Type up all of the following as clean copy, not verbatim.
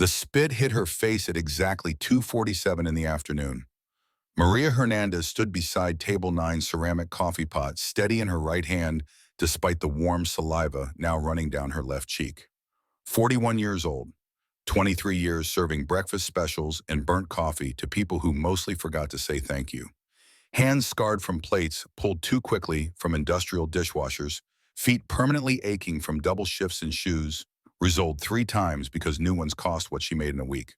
The spit hit her face at exactly 2:47 in the afternoon. Maria Hernandez stood beside table 9's ceramic coffee pot, steady in her right hand despite the warm saliva now running down her left cheek. 41 years old, 23 years serving breakfast specials and burnt coffee to people who mostly forgot to say thank you. Hands scarred from plates pulled too quickly from industrial dishwashers, feet permanently aching from double shifts in shoes, resoled 3 times because new ones cost what she made in a week.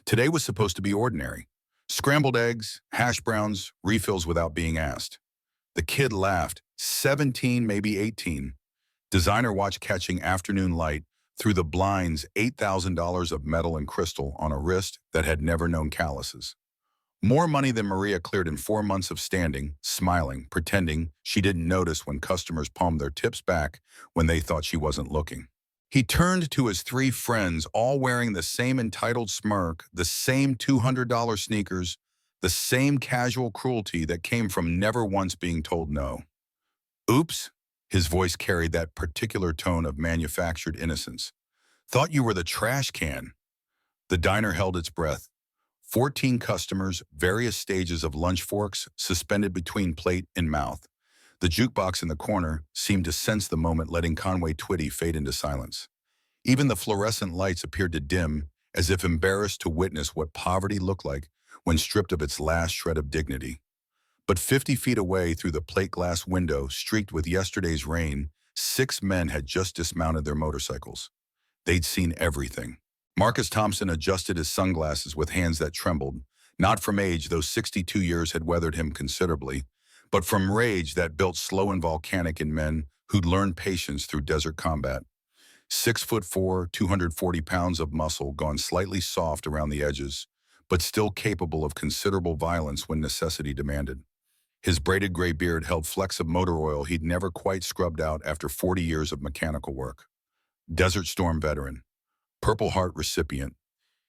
Today was supposed to be ordinary. Scrambled eggs, hash browns, refills without being asked. The kid laughed, 17, maybe 18. Designer watch catching afternoon light through the blinds, $8,000 of metal and crystal on a wrist that had never known calluses. More money than Maria cleared in 4 months of standing, smiling, pretending she didn't notice when customers palmed their tips back when they thought she wasn't looking. He turned to his 3 friends, all wearing the same entitled smirk, the same $200 sneakers, the same casual cruelty that came from never once being told no. Oops, his voice carried that particular tone of manufactured innocence. Thought you were the trash can. The diner held its breath. 14 customers, various stages of lunch forks suspended between plate and mouth. The jukebox in the corner seemed to sense the moment, letting Conway Twitty fade into silence. Even the fluorescent lights appeared to dim, as if embarrassed to witness what poverty looked like when stripped of its last shred of dignity. But 50 feet away through the plate glass window streaked with yesterday's rain, 6 men had just dismounted their motorcycles. They'd seen everything. Marcus Thompson adjusted his sunglasses with hands that trembled, not from age, though 62 years had weathered him considerably, but from rage that built slow and volcanic in men who'd learned patience through desert combat. 6'4", 240 pounds of muscle gone slightly soft around the edges, but still capable of considerable violence when necessity demanded. His braided gray beard held flecks of motor oil he'd never quite scrubbed out after 40 years of mechanical work. Desert Storm veteran. Purple Heart recipient.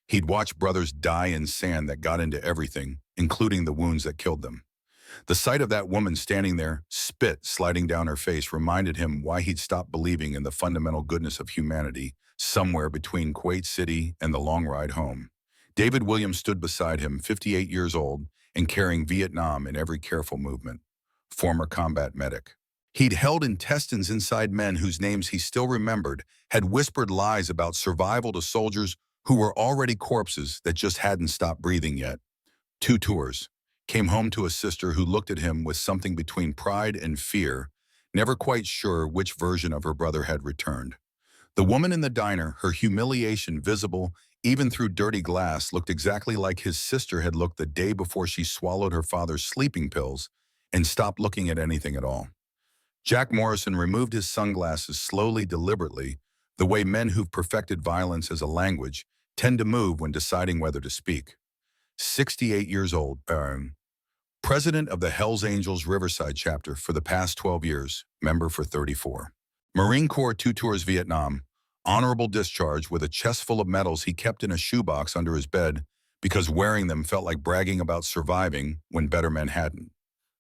He'd watched brothers die in sand that got into everything, including the wounds that killed them. The sight of that woman standing there, spit sliding down her face, reminded him why he'd stopped believing in the fundamental goodness of humanity somewhere between Kuwait City and the long ride home. David Williams stood beside him, 58 years old, and carrying Vietnam in every careful movement. Former combat medic. He'd held intestines inside men whose names he still remembered, had whispered lies about survival to soldiers who were already corpses that just hadn't stopped breathing yet. 2 tours. Came home to a sister who looked at him with something between pride and fear, never quite sure which version of her brother had returned. The woman in the diner, her humiliation visible even through dirty glass, looked exactly like his sister had looked the day before she swallowed her father's sleeping pills and stopped looking at anything at all. Jack Morrison removed his sunglasses slowly, deliberately, the way men who've perfected violence as a language tend to move when deciding whether to speak. 68 years old, president of the Hells Angels Riverside chapter for the past 12 years, member for 34. Marine Corps 2 tours Vietnam, honorable discharge with a chest full of medals he kept in a shoebox under his bed because wearing them felt like bragging about surviving when better men hadn't.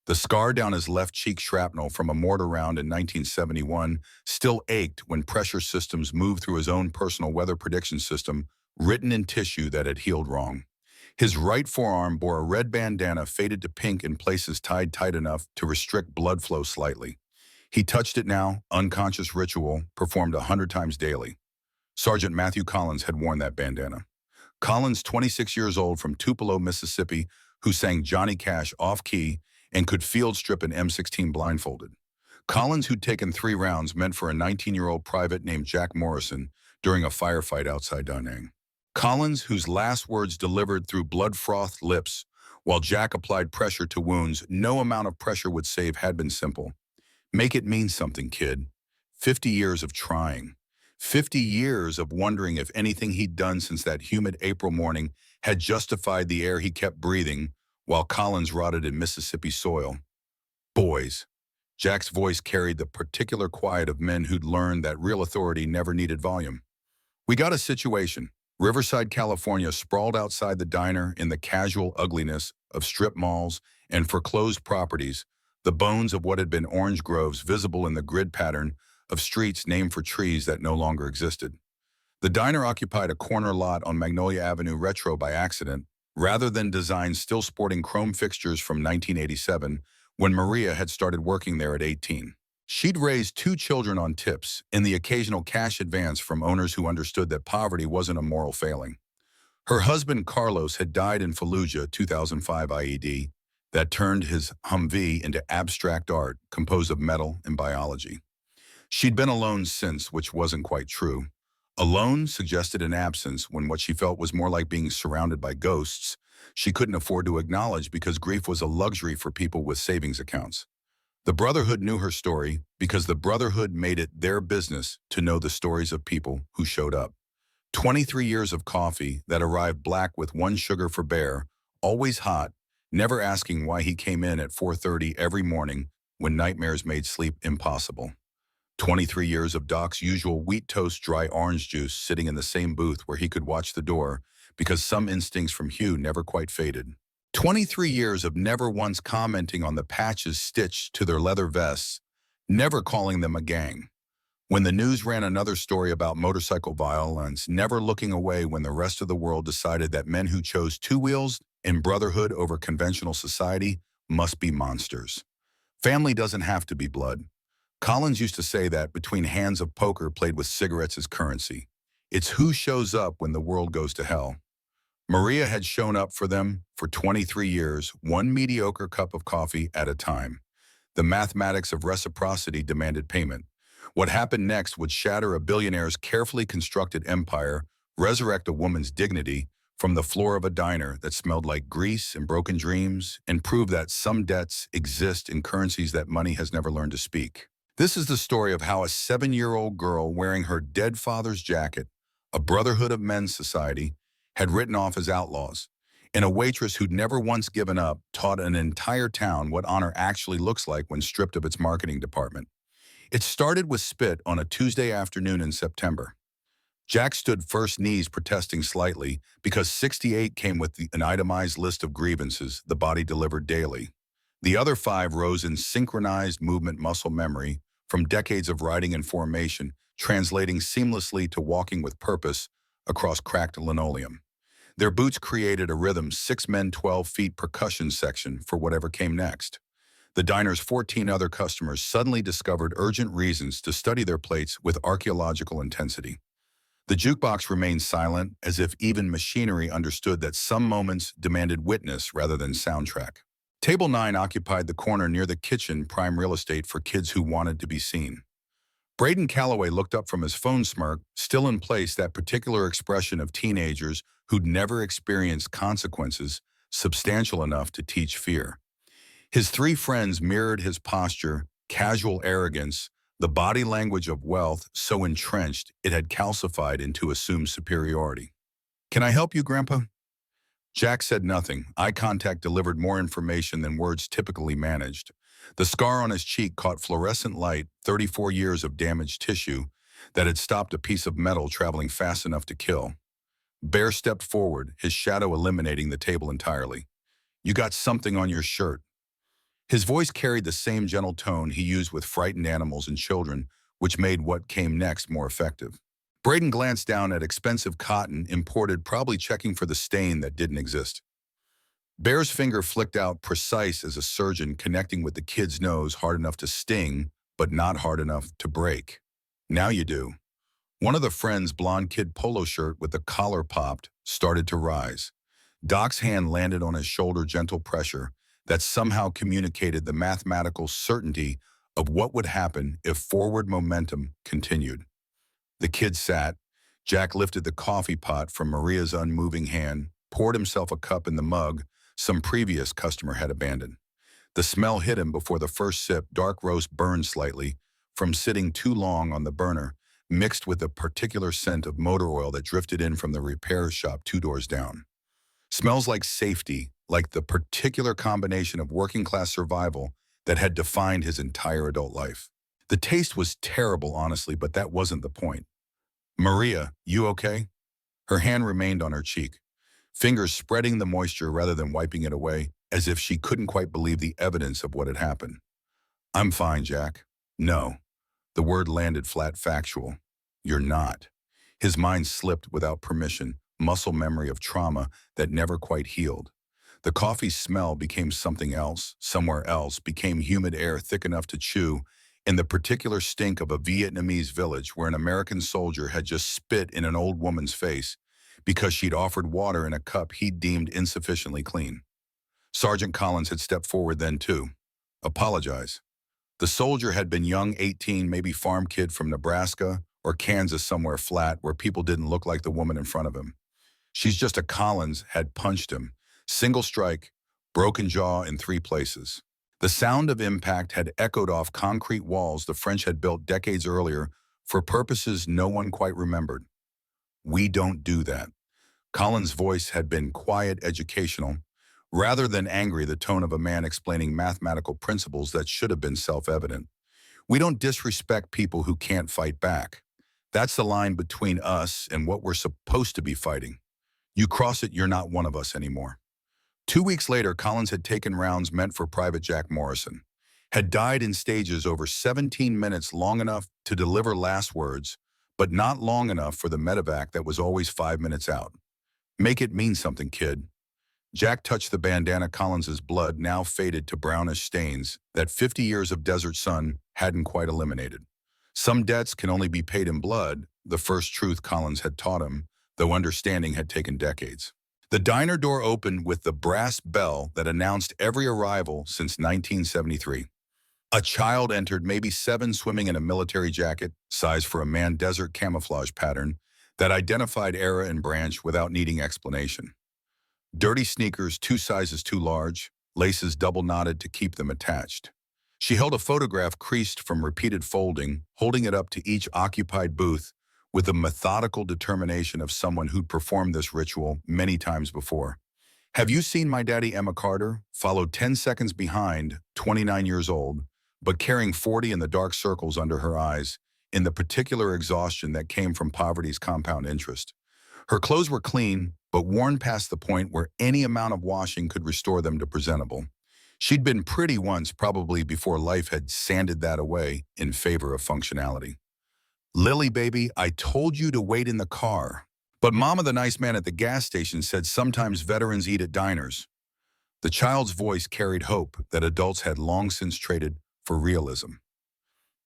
The scar down his left cheek, shrapnel from a mortar round in 1971, still ached when pressure systems moved through his own personal weather prediction system, written in tissue that had healed wrong. His right forearm bore a red bandana faded to pink in places tied tight enough to restrict blood flow slightly. He touched it now, unconscious ritual, performed 100 times daily. Sergeant Matthew Collins had worn that bandana. Collins, 26 years old from Tupelo, Mississippi, who sang Johnny Cash off-key and could field strip an M16 blindfolded. Collins, who'd taken 3 rounds, meant for a 19-year-old private named Jack Morrison during a firefight outside Da Nang. Collins, whose last words delivered through blood-frothed lips, while Jack applied pressure to wounds no amount of pressure would save, had been simple. Make it mean something, kid. 50 years of trying. 50 years of wondering if anything he'd done since that humid April morning had justified the air he kept breathing while Collins rotted in Mississippi soil. Boys. Jack's voice carried the particular quiet of men who'd learned that real authority never needed volume. We got a situation. Riverside, California, sprawled outside the diner in the casual ugliness of strip malls and foreclosed properties, the bones of what had been orange groves visible in the grid pattern of streets named for trees that no longer existed. The diner occupied a corner lot on Magnolia Avenue Retro by accident, rather than designs still sporting chrome fixtures from 1987 when Maria had started working there at 18. She'd raised two children on tips and the occasional cash advance from owners who understood that poverty wasn't a moral failing. Her husband Carlos had died in Fallujah 2005 IED that turned his Humvee into abstract art composed of metal and biology. She'd been alone since, which wasn't quite true. Alone suggested an absence when what she felt was more like being surrounded by ghosts she couldn't afford to acknowledge because grief was a luxury for people with savings accounts. The Brotherhood knew her story because the Brotherhood made it their business to know the stories of people who showed up. 23 years of coffee that arrived black with one sugar for Bear, always hot, never asking why he came in at 4:30 every morning when nightmares made sleep impossible. 23 years of Doc's usual wheat toast dry orange juice sitting in the same booth where he could watch the door because some instincts from Hugh never quite faded. 23 years of never once commenting on the patches stitched to their leather vests, never calling them a gang. When the news ran another story about motorcycle violence, never looking away when the rest of the world decided that men who chose two wheels and brotherhood over conventional society must be monsters. Family doesn't have to be blood. Collins used to say that between hands of poker played with cigarettes as currency. It's who shows up when the world goes to hell. Maria had shown up for them for 23 years, one mediocre cup of coffee at a time. The mathematics of reciprocity demanded payment. What happened next would shatter a billionaire's carefully constructed empire, resurrect a woman's dignity from the floor of a diner that smelled like grease and broken dreams, and prove that some debts exist in currencies that money has never learned to speak. This is the story of how a 7-year-old girl wearing her dead father's jacket, a Brotherhood of Men's society, had written off as outlaws, and a waitress who'd never once given up taught an entire town what honor actually looks like when stripped of its marketing department. It started with spit on a Tuesday afternoon in September. Jack stood first, knees protesting slightly because 68 came with an itemized list of grievances the body delivered daily. The other 5 rose in synchronized movement muscle memory from decades of riding and formation, translating seamlessly to walking with purpose across cracked linoleum. Their boots created a rhythm 6 men 12 feet percussion section for whatever came next. The diner's 14 other customers suddenly discovered urgent reasons to study their plates with archaeological intensity. The jukebox remained silent, as if even machinery understood that some moments demanded witness rather than soundtrack. Table 9 occupied the corner near the kitchen, prime real estate for kids who wanted to be seen. Braden Calloway looked up from his phone smirk, still in place, that particular expression of teenagers who'd never experienced consequences substantial enough to teach fear. His 3 friends mirrored his posture, casual arrogance, the body language of wealth so entrenched it had calcified into assumed superiority. "Can I help you, Grandpa?" Jack said nothing. Eye contact delivered more information than words typically managed. The scar on his cheek caught fluorescent light, 34 years of damaged tissue that had stopped a piece of metal traveling fast enough to kill. Bear stepped forward, his shadow eliminating the table entirely. "You got something on your shirt." His voice carried the same gentle tone he used with frightened animals and children, which made what came next more effective. Braden glanced down at expensive cotton imported, probably checking for the stain that didn't exist. Bear's finger flicked out, precise as a surgeon, connecting with the kid's nose hard enough to sting, but not hard enough to break. "Now you do." One of the friends' blonde kid polo shirt with the collar popped started to rise. Doc's hand landed on his shoulder, gentle pressure that somehow communicated the mathematical certainty of what would happen if forward momentum continued. The kid sat. Jack lifted the coffee pot from Maria's unmoving hand, poured himself a cup in the mug some previous customer had abandoned. The smell hit him before the first sip. Dark roast burned slightly from sitting too long on the burner, mixed with a particular scent of motor oil that drifted in from the repair shop 2 doors down. Smells like safety, like the particular combination of working-class survival that had defined his entire adult life. The taste was terrible, honestly, but that wasn't the point. "Maria, you okay?" Her hand remained on her cheek, fingers spreading the moisture rather than wiping it away, as if she couldn't quite believe the evidence of what had happened. "I'm fine, Jack." "No." The word landed flat, factual. "You're not." His mind slipped without permission, muscle memory of trauma that never quite healed. The coffee smell became something else, somewhere else, became humid air thick enough to chew, and the particular stink of a Vietnamese village where an American soldier had just spit in an old woman's face because she'd offered water in a cup he'd deemed insufficiently clean. Sergeant Collins had stepped forward then too. Apologize. The soldier had been young, 18, maybe farm kid from Nebraska or Kansas somewhere flat where people didn't look like the woman in front of him. She's just a Collins had punched him. Single strike, broken jaw in 3 places. The sound of impact had echoed off concrete walls the French had built decades earlier for purposes no one quite remembered. We don't do that. Collins' voice had been quiet, educational, rather than angry, the tone of a man explaining mathematical principles that should have been self-evident. We don't disrespect people who can't fight back. That's the line between us and what we're supposed to be fighting. You cross it, you're not one of us anymore. 2 weeks later, Collins had taken rounds meant for Private Jack Morrison, had died in stages over 17 minutes, long enough to deliver last words, but not long enough for the medevac that was always 5 minutes out. Make it mean something, kid. Jack touched the bandana. Collins's blood now faded to brownish stains that 50 years of desert sun hadn't quite eliminated. Some debts can only be paid in blood, the first truth Collins had taught him, though understanding had taken decades. The diner door opened with the brass bell that announced every arrival since 1973. A child entered, maybe 7, swimming in a military jacket, size for a man, desert camouflage pattern that identified era and branch without needing explanation. Dirty sneakers 2 sizes too large, laces double knotted to keep them attached. She held a photograph creased from repeated folding, holding it up to each occupied booth with the methodical determination of someone who'd performed this ritual many times before. Have you seen my daddy? Emma Carter followed 10 seconds behind, 29 years old, but carrying 40 in the dark circles under her eyes, in the particular exhaustion that came from poverty's compound interest. Her clothes were clean, but worn past the point where any amount of washing could restore them to presentable. She'd been pretty once, probably before life had sanded that away in favor of functionality. Lily, baby, I told you to wait in the car. But Mama, the nice man at the gas station, said sometimes veterans eat at diners. The child's voice carried hope that adults had long since traded for realism.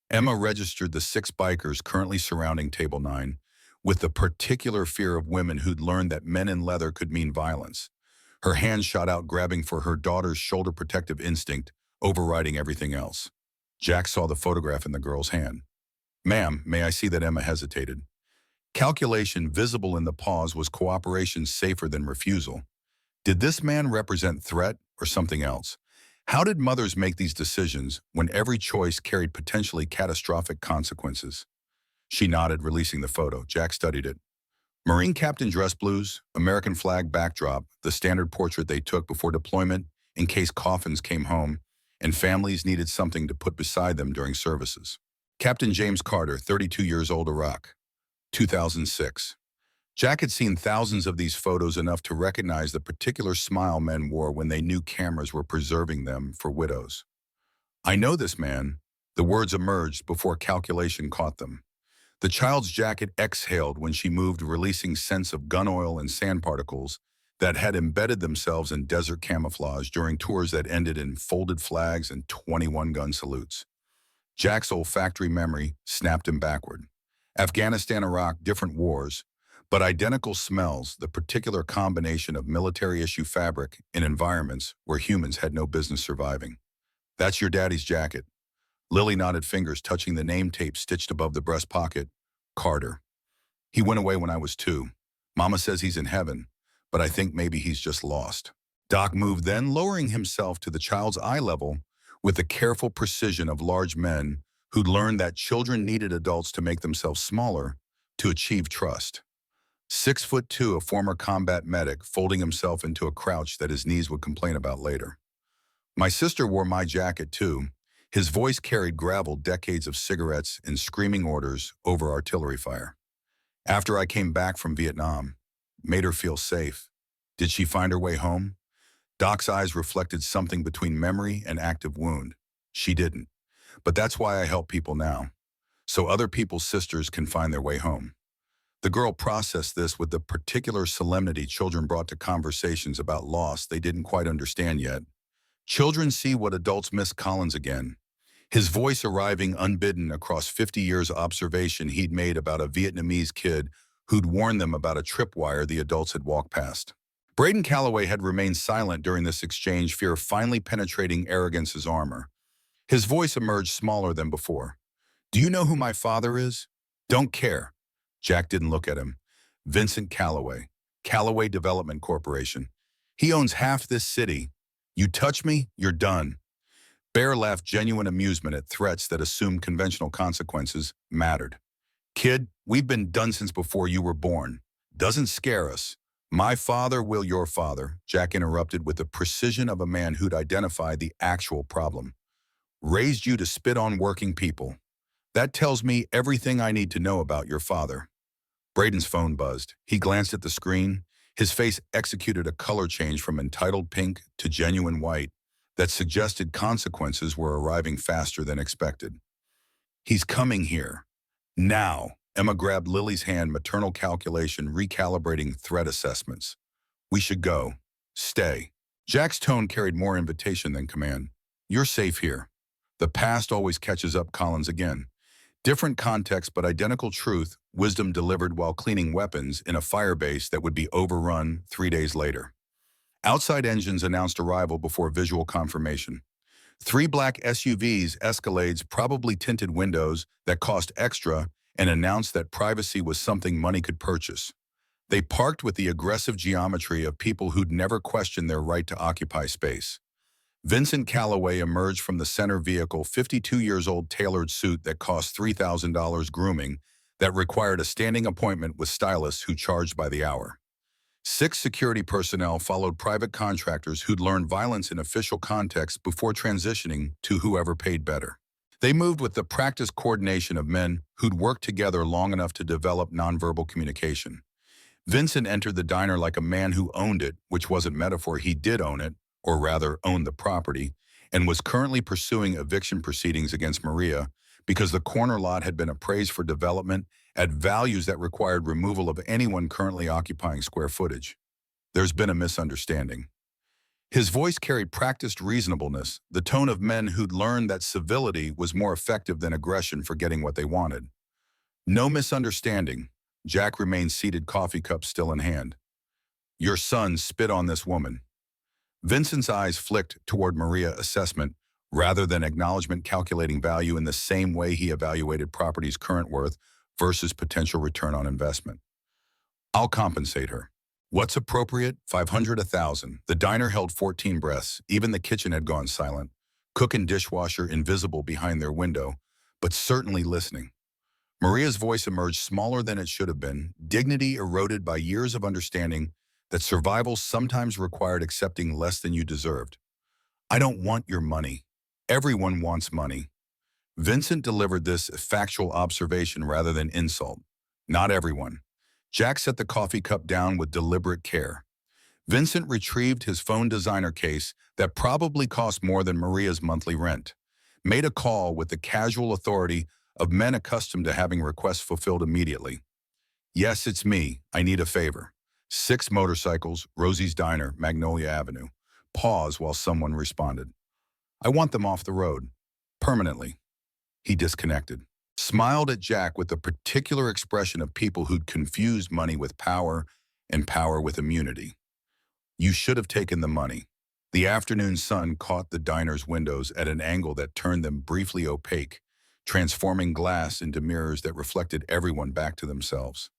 Emma registered the 6 bikers currently surrounding Table 9, with the particular fear of women who'd learned that men in leather could mean violence. Her hand shot out, grabbing for her daughter's shoulder protective instinct, overriding everything else. Jack saw the photograph in the girl's hand. Ma'am, may I see that? Emma hesitated. Calculation visible in the pause was cooperation safer than refusal. Did this man represent threat or something else? How did mothers make these decisions when every choice carried potentially catastrophic consequences? She nodded, releasing the photo. Jack studied it. Marine captain dress blues, American flag backdrop, the standard portrait they took before deployment in case coffins came home and families needed something to put beside them during services. Captain James Carter, 32 years old, Iraq, 2006. Jack had seen thousands of these photos, enough to recognize the particular smile men wore when they knew cameras were preserving them for widows. I know this man. The words emerged before calculation caught them. The child's jacket exhaled when she moved, releasing scents of gun oil and sand particles that had embedded themselves in desert camouflage during tours that ended in folded flags and 21-gun salutes. Jack's olfactory memory snapped him backward. Afghanistan, Iraq, different wars, but identical smells, the particular combination of military-issue fabric in environments where humans had no business surviving. That's your daddy's jacket. Lily nodded, fingers touching the name tape stitched above the breast pocket. Carter. He went away when I was 2. Mama says he's in heaven, but I think maybe he's just lost. Doc moved then, lowering himself to the child's eye level with the careful precision of large men who'd learned that children needed adults to make themselves smaller to achieve trust. 6'2", a former combat medic, folding himself into a crouch that his knees would complain about later. My sister wore my jacket too. His voice carried gravel, decades of cigarettes and screaming orders over artillery fire. After I came back from Vietnam, made her feel safe. Did she find her way home? Doc's eyes reflected something between memory and active wound. She didn't. But that's why I help people now, so other people's sisters can find their way home. The girl processed this with the particular solemnity children brought to conversations about loss they didn't quite understand yet. Children see what adults miss. Collins again. His voice arriving unbidden across 50 years observation he'd made about a Vietnamese kid who'd warned them about a tripwire the adults had walked past. Braden Calloway had remained silent during this exchange, fear finally penetrating arrogance's armor. His voice emerged smaller than before. Do you know who my father is? Don't care. Jack didn't look at him. Vincent Calloway. Calloway Development Corporation. He owns half this city. You touch me, you're done. Bear laughed, genuine amusement at threats that assumed conventional consequences mattered. Kid, we've been done since before you were born. Doesn't scare us. My father will your father, Jack interrupted with the precision of a man who'd identified the actual problem. Raised you to spit on working people. That tells me everything I need to know about your father. Braden's phone buzzed. He glanced at the screen. His face executed a color change from entitled pink to genuine white that suggested consequences were arriving faster than expected. He's coming here. Now. Emma grabbed Lily's hand, maternal calculation, recalibrating threat assessments. We should go. Stay. Jack's tone carried more invitation than command. You're safe here. The past always catches up. Collins again. Different context but identical truth, wisdom delivered while cleaning weapons in a firebase that would be overrun 3 days later. Outside engines announced arrival before visual confirmation. 3 black SUVs, Escalades, probably tinted windows that cost extra, and announced that privacy was something money could purchase. They parked with the aggressive geometry of people who'd never questioned their right to occupy space. Vincent Calloway emerged from the center vehicle, 52 years old, tailored suit that cost $3,000 grooming that required a standing appointment with stylists who charged by the hour. 6 security personnel followed, private contractors who'd learned violence in official context before transitioning to whoever paid better. They moved with the practiced coordination of men who'd worked together long enough to develop nonverbal communication. Vincent entered the diner like a man who owned it, which wasn't metaphor, he did own it, or rather owned the property, and was currently pursuing eviction proceedings against Maria because the corner lot had been appraised for development at values that required removal of anyone currently occupying square footage. There's been a misunderstanding. His voice carried practiced reasonableness, the tone of men who'd learned that civility was more effective than aggression for getting what they wanted. No misunderstanding. Jack remained seated, coffee cup still in hand. Your son spit on this woman. Vincent's eyes flicked toward Maria, assessment rather than acknowledgement, calculating value in the same way he evaluated property's current worth versus potential return on investment. I'll compensate her. What's appropriate? 500, 1,000. The diner held 14 breaths. Even the kitchen had gone silent. Cook and dishwasher invisible behind their window, but certainly listening. Maria's voice emerged smaller than it should have been, dignity eroded by years of understanding that survival sometimes required accepting less than you deserved. I don't want your money. Everyone wants money. Vincent delivered this factual observation rather than insult. Not everyone. Jack set the coffee cup down with deliberate care. Vincent retrieved his phone designer case that probably cost more than Maria's monthly rent, made a call with the casual authority of men accustomed to having requests fulfilled immediately. Yes, it's me. I need a favor. 6 motorcycles, Rosie's Diner, Magnolia Avenue. Pause while someone responded. I want them off the road. Permanently. He disconnected. Smiled at Jack with the particular expression of people who'd confused money with power and power with immunity. You should have taken the money. The afternoon sun caught the diner's windows at an angle that turned them briefly opaque, transforming glass into mirrors that reflected everyone back to themselves.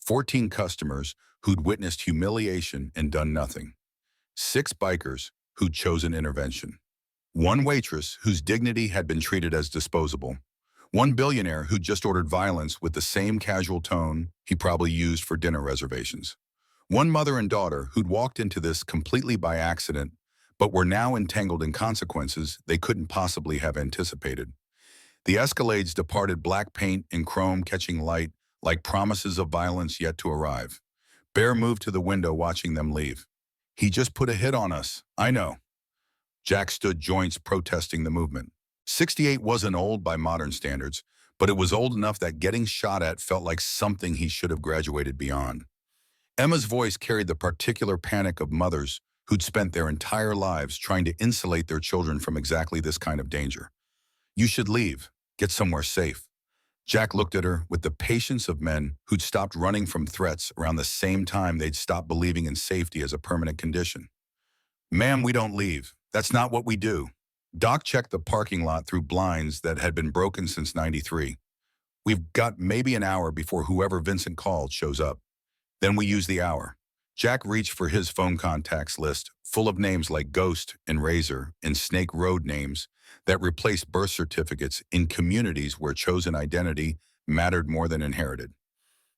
14 customers who'd witnessed humiliation and done nothing. 6 bikers who'd chosen intervention. 1 waitress whose dignity had been treated as disposable. 1 billionaire who'd just ordered violence with the same casual tone he probably used for dinner reservations. 1 mother and daughter who'd walked into this completely by accident, but were now entangled in consequences they couldn't possibly have anticipated. The Escalades departed, black paint and chrome catching light like promises of violence yet to arrive. Bear moved to the window, watching them leave. He just put a hit on us. I know. Jack stood, joints protesting the movement. 68 wasn't old by modern standards, but it was old enough that getting shot at felt like something he should have graduated beyond. Emma's voice carried the particular panic of mothers who'd spent their entire lives trying to insulate their children from exactly this kind of danger. You should leave. Get somewhere safe. Jack looked at her with the patience of men who'd stopped running from threats around the same time they'd stopped believing in safety as a permanent condition. Ma'am, we don't leave. That's not what we do. Doc checked the parking lot through blinds that had been broken since '93. We've got maybe an hour before whoever Vincent called shows up. Then we use the hour. Jack reached for his phone contacts list, full of names like Ghost and Razor and Snake Road names that replaced birth certificates in communities where chosen identity mattered more than inherited.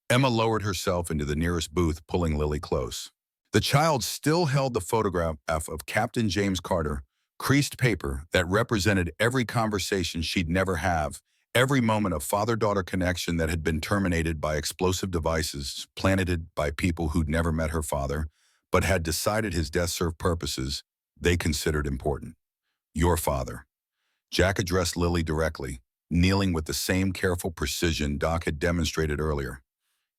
Emma lowered herself into the nearest booth, pulling Lily close. The child still held the photograph of Captain James Carter, creased paper that represented every conversation she'd never have, every moment of father-daughter connection that had been terminated by explosive devices planted by people who'd never met her father, but had decided his death served purposes they considered important. Your father. Jack addressed Lily directly, kneeling with the same careful precision Doc had demonstrated earlier.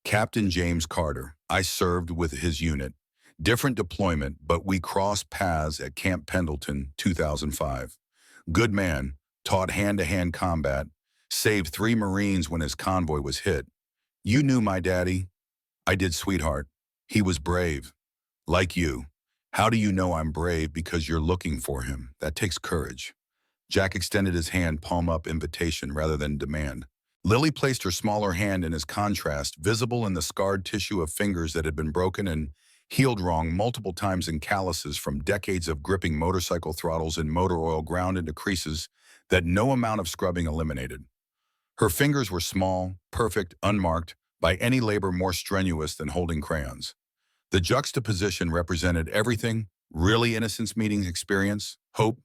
Captain James Carter. I served with his unit. Different deployment, but we crossed paths at Camp Pendleton, 2005. Good man, taught hand-to-hand combat, saved 3 Marines when his convoy was hit. You knew my daddy? I did, sweetheart. He was brave. Like you. How do you know I'm brave? Because you're looking for him. That takes courage. Jack extended his hand, palm up, invitation rather than demand. Lily placed her smaller hand in his contrast, visible in the scarred tissue of fingers that had been broken and healed wrong multiple times in calluses from decades of gripping motorcycle throttles and motor oil ground into creases that no amount of scrubbing eliminated. Her fingers were small, perfect, unmarked by any labor more strenuous than holding crayons. The juxtaposition represented everything: really innocence meeting experience, hope,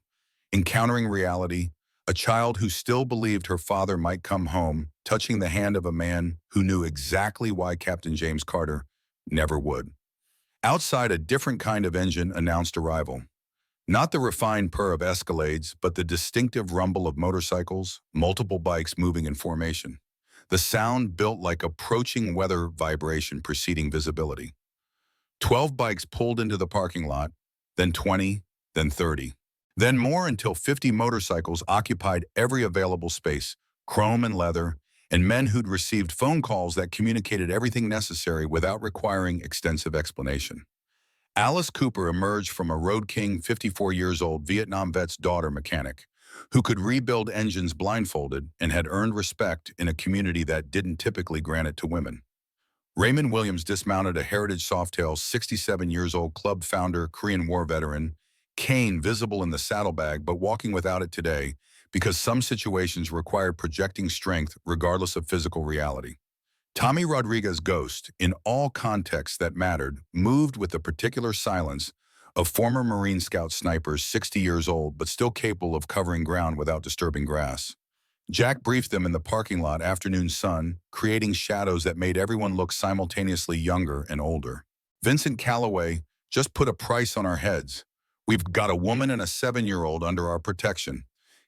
encountering reality, a child who still believed her father might come home, touching the hand of a man who knew exactly why Captain James Carter never would. Outside, a different kind of engine announced arrival. Not the refined purr of Escalades, but the distinctive rumble of motorcycles, multiple bikes moving in formation. The sound built like approaching weather vibration preceding visibility. 12 bikes pulled into the parking lot, then 20, then 30. Then more until 50 motorcycles occupied every available space, chrome and leather, and men who'd received phone calls that communicated everything necessary without requiring extensive explanation. Alice Cooper emerged from a Road King 54 years old Vietnam vet's daughter mechanic, who could rebuild engines blindfolded and had earned respect in a community that didn't typically grant it to women. Raymond Williams dismounted a Heritage Softail 67 years old club founder, Korean War veteran, cane visible in the saddlebag but walking without it today because some situations required projecting strength regardless of physical reality. Tommy Rodriguez Ghost, in all contexts that mattered, moved with the particular silence of former Marine Scout snipers 60 years old but still capable of covering ground without disturbing grass. Jack briefed them in the parking lot afternoon sun, creating shadows that made everyone look simultaneously younger and older. Vincent Calloway just put a price on our heads. We've got a woman and a 7-year-old under our protection.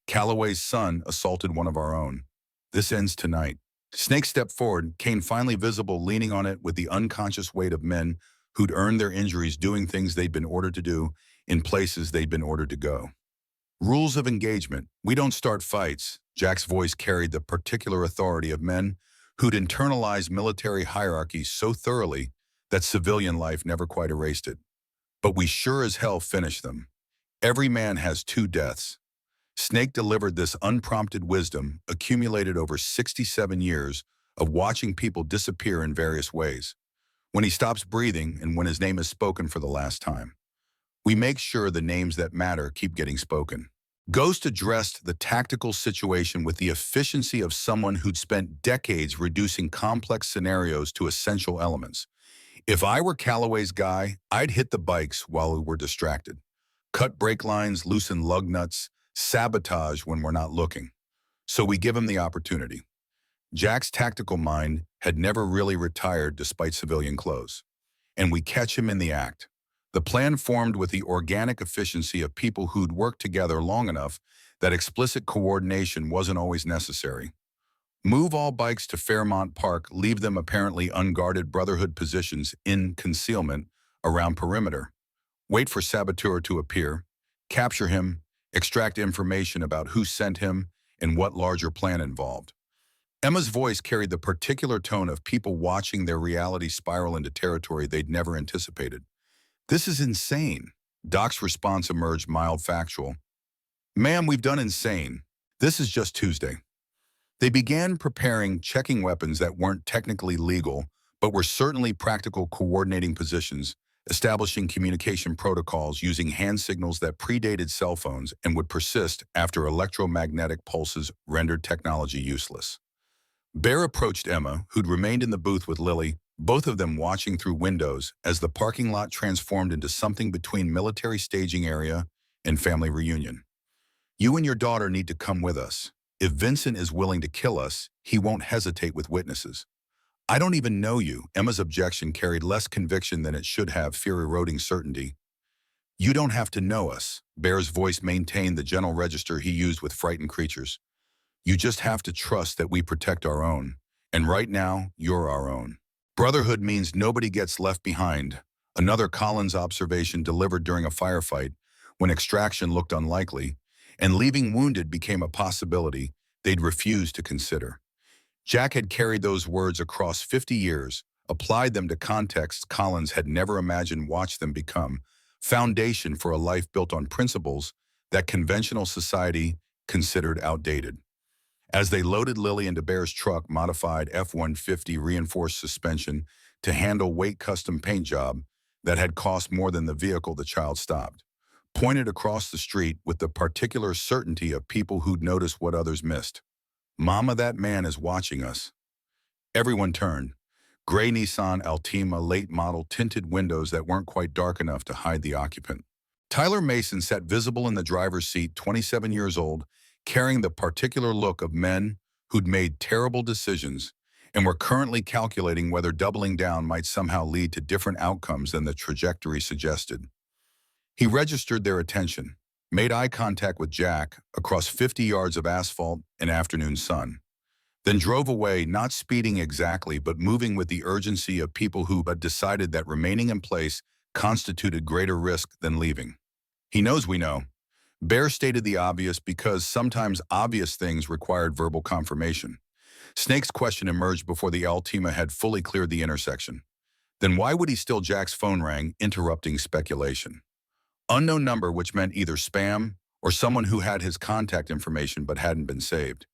Calloway's son assaulted one of our own. This ends tonight. Snake stepped forward, cane finally visible, leaning on it with the unconscious weight of men who'd earned their injuries doing things they'd been ordered to do in places they'd been ordered to go. Rules of engagement. We don't start fights. Jack's voice carried the particular authority of men who'd internalized military hierarchies so thoroughly that civilian life never quite erased it. But we sure as hell finish them. Every man has 2 deaths. Snake delivered this unprompted wisdom accumulated over 67 years of watching people disappear in various ways. When he stops breathing and when his name is spoken for the last time, we make sure the names that matter keep getting spoken. Ghost addressed the tactical situation with the efficiency of someone who'd spent decades reducing complex scenarios to essential elements. If I were Calloway's guy, I'd hit the bikes while we were distracted. Cut brake lines, loosen lug nuts, sabotage when we're not looking. So we give him the opportunity. Jack's tactical mind had never really retired despite civilian clothes. And we catch him in the act. The plan formed with the organic efficiency of people who'd worked together long enough that explicit coordination wasn't always necessary. Move all bikes to Fairmont Park, leave them apparently unguarded Brotherhood positions in concealment around perimeter. Wait for saboteur to appear, capture him, extract information about who sent him and what larger plan involved. Emma's voice carried the particular tone of people watching their reality spiral into territory they'd never anticipated. This is insane. Doc's response emerged mild factual. Ma'am, we've done insane. This is just Tuesday. They began preparing checking weapons that weren't technically legal, but were certainly practical coordinating positions, establishing communication protocols using hand signals that predated cell phones and would persist after electromagnetic pulses rendered technology useless. Bear approached Emma, who'd remained in the booth with Lily, both of them watching through windows as the parking lot transformed into something between military staging area and family reunion. You and your daughter need to come with us. If Vincent is willing to kill us, he won't hesitate with witnesses. I don't even know you. Emma's objection carried less conviction than it should have, fear eroding certainty. You don't have to know us. Bear's voice maintained the gentle register he used with frightened creatures. You just have to trust that we protect our own. And right now, you're our own. Brotherhood means nobody gets left behind. Another Collins observation delivered during a firefight, when extraction looked unlikely, and leaving wounded became a possibility they'd refused to consider. Jack had carried those words across 50 years, applied them to contexts Collins had never imagined, watched them become foundation for a life built on principles that conventional society considered outdated. As they loaded Lily into Bear's truck, modified F-150 reinforced suspension to handle weight custom paint job that had cost more than the vehicle, the child stopped, pointed across the street with the particular certainty of people who'd noticed what others missed. Mama, that man is watching us. Everyone turned. Gray Nissan Altima late model, tinted windows that weren't quite dark enough to hide the occupant. Tyler Mason sat visible in the driver's seat, 27 years old, carrying the particular look of men who'd made terrible decisions and were currently calculating whether doubling down might somehow lead to different outcomes than the trajectory suggested. He registered their attention, made eye contact with Jack across 50 yards of asphalt and afternoon sun, then drove away, not speeding exactly, but moving with the urgency of people who had decided that remaining in place constituted greater risk than leaving. He knows we know. Bear stated the obvious because sometimes obvious things required verbal confirmation. Snake's question emerged before the Altima had fully cleared the intersection. Then why would he still? Jack's phone rang, interrupting speculation. Unknown number, which meant either spam or someone who had his contact information but hadn't been saved.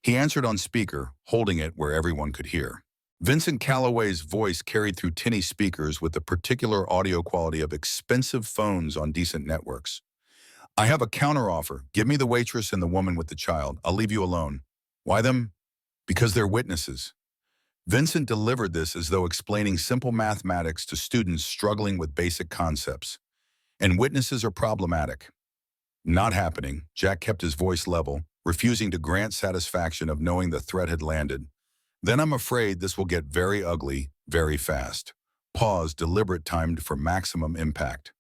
He answered on speaker, holding it where everyone could hear. Vincent Calloway's voice carried through tinny speakers with the particular audio quality of expensive phones on decent networks. I have a counteroffer. Give me the waitress and the woman with the child. I'll leave you alone. Why them? Because they're witnesses. Vincent delivered this as though explaining simple mathematics to students struggling with basic concepts. And witnesses are problematic. Not happening. Jack kept his voice level, refusing to grant satisfaction of knowing the threat had landed. Then I'm afraid this will get very ugly, very fast. Pause, deliberate, timed for maximum impact.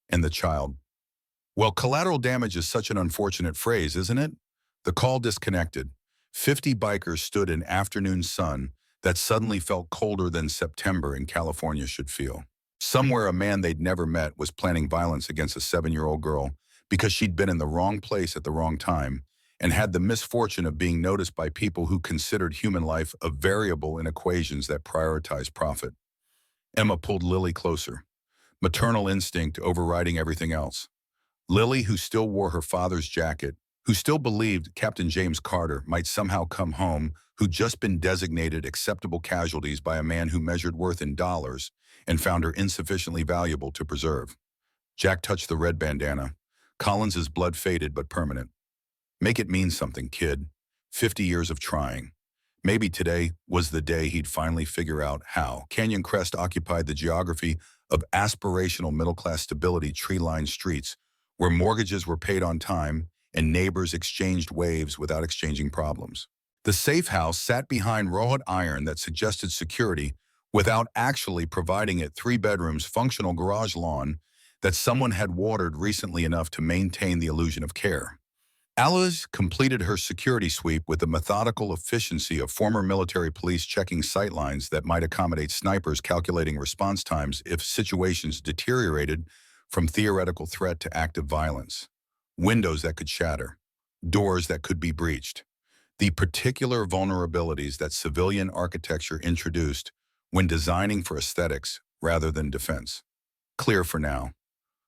And the child. Well, collateral damage is such an unfortunate phrase, isn't it? The call disconnected. 50 bikers stood in afternoon sun that suddenly felt colder than September in California should feel. Somewhere a man they'd never met was planning violence against a 7-year-old girl because she'd been in the wrong place at the wrong time and had the misfortune of being noticed by people who considered human life a variable in equations that prioritize profit. Emma pulled Lily closer, maternal instinct overriding everything else. Lily, who still wore her father's jacket, who still believed Captain James Carter might somehow come home, who'd just been designated acceptable casualties by a man who measured worth in dollars and found her insufficiently valuable to preserve. Jack touched the red bandana. Collins's blood faded but permanent. Make it mean something, kid. 50 years of trying. Maybe today was the day he'd finally figure out how. Canyon Crest occupied the geography of aspirational middle-class stability, tree-lined streets, where mortgages were paid on time and neighbors exchanged waves without exchanging problems. The safe house sat behind wrought iron that suggested security without actually providing it. 3 bedrooms, functional garage lawn that someone had watered recently enough to maintain the illusion of care. Alice completed her security sweep with the methodical efficiency of former military police checking sightlines that might accommodate snipers calculating response times if situations deteriorated from theoretical threat to active violence. Windows that could shatter, doors that could be breached. The particular vulnerabilities that civilian architecture introduced when designing for aesthetics rather than defense. Clear for now.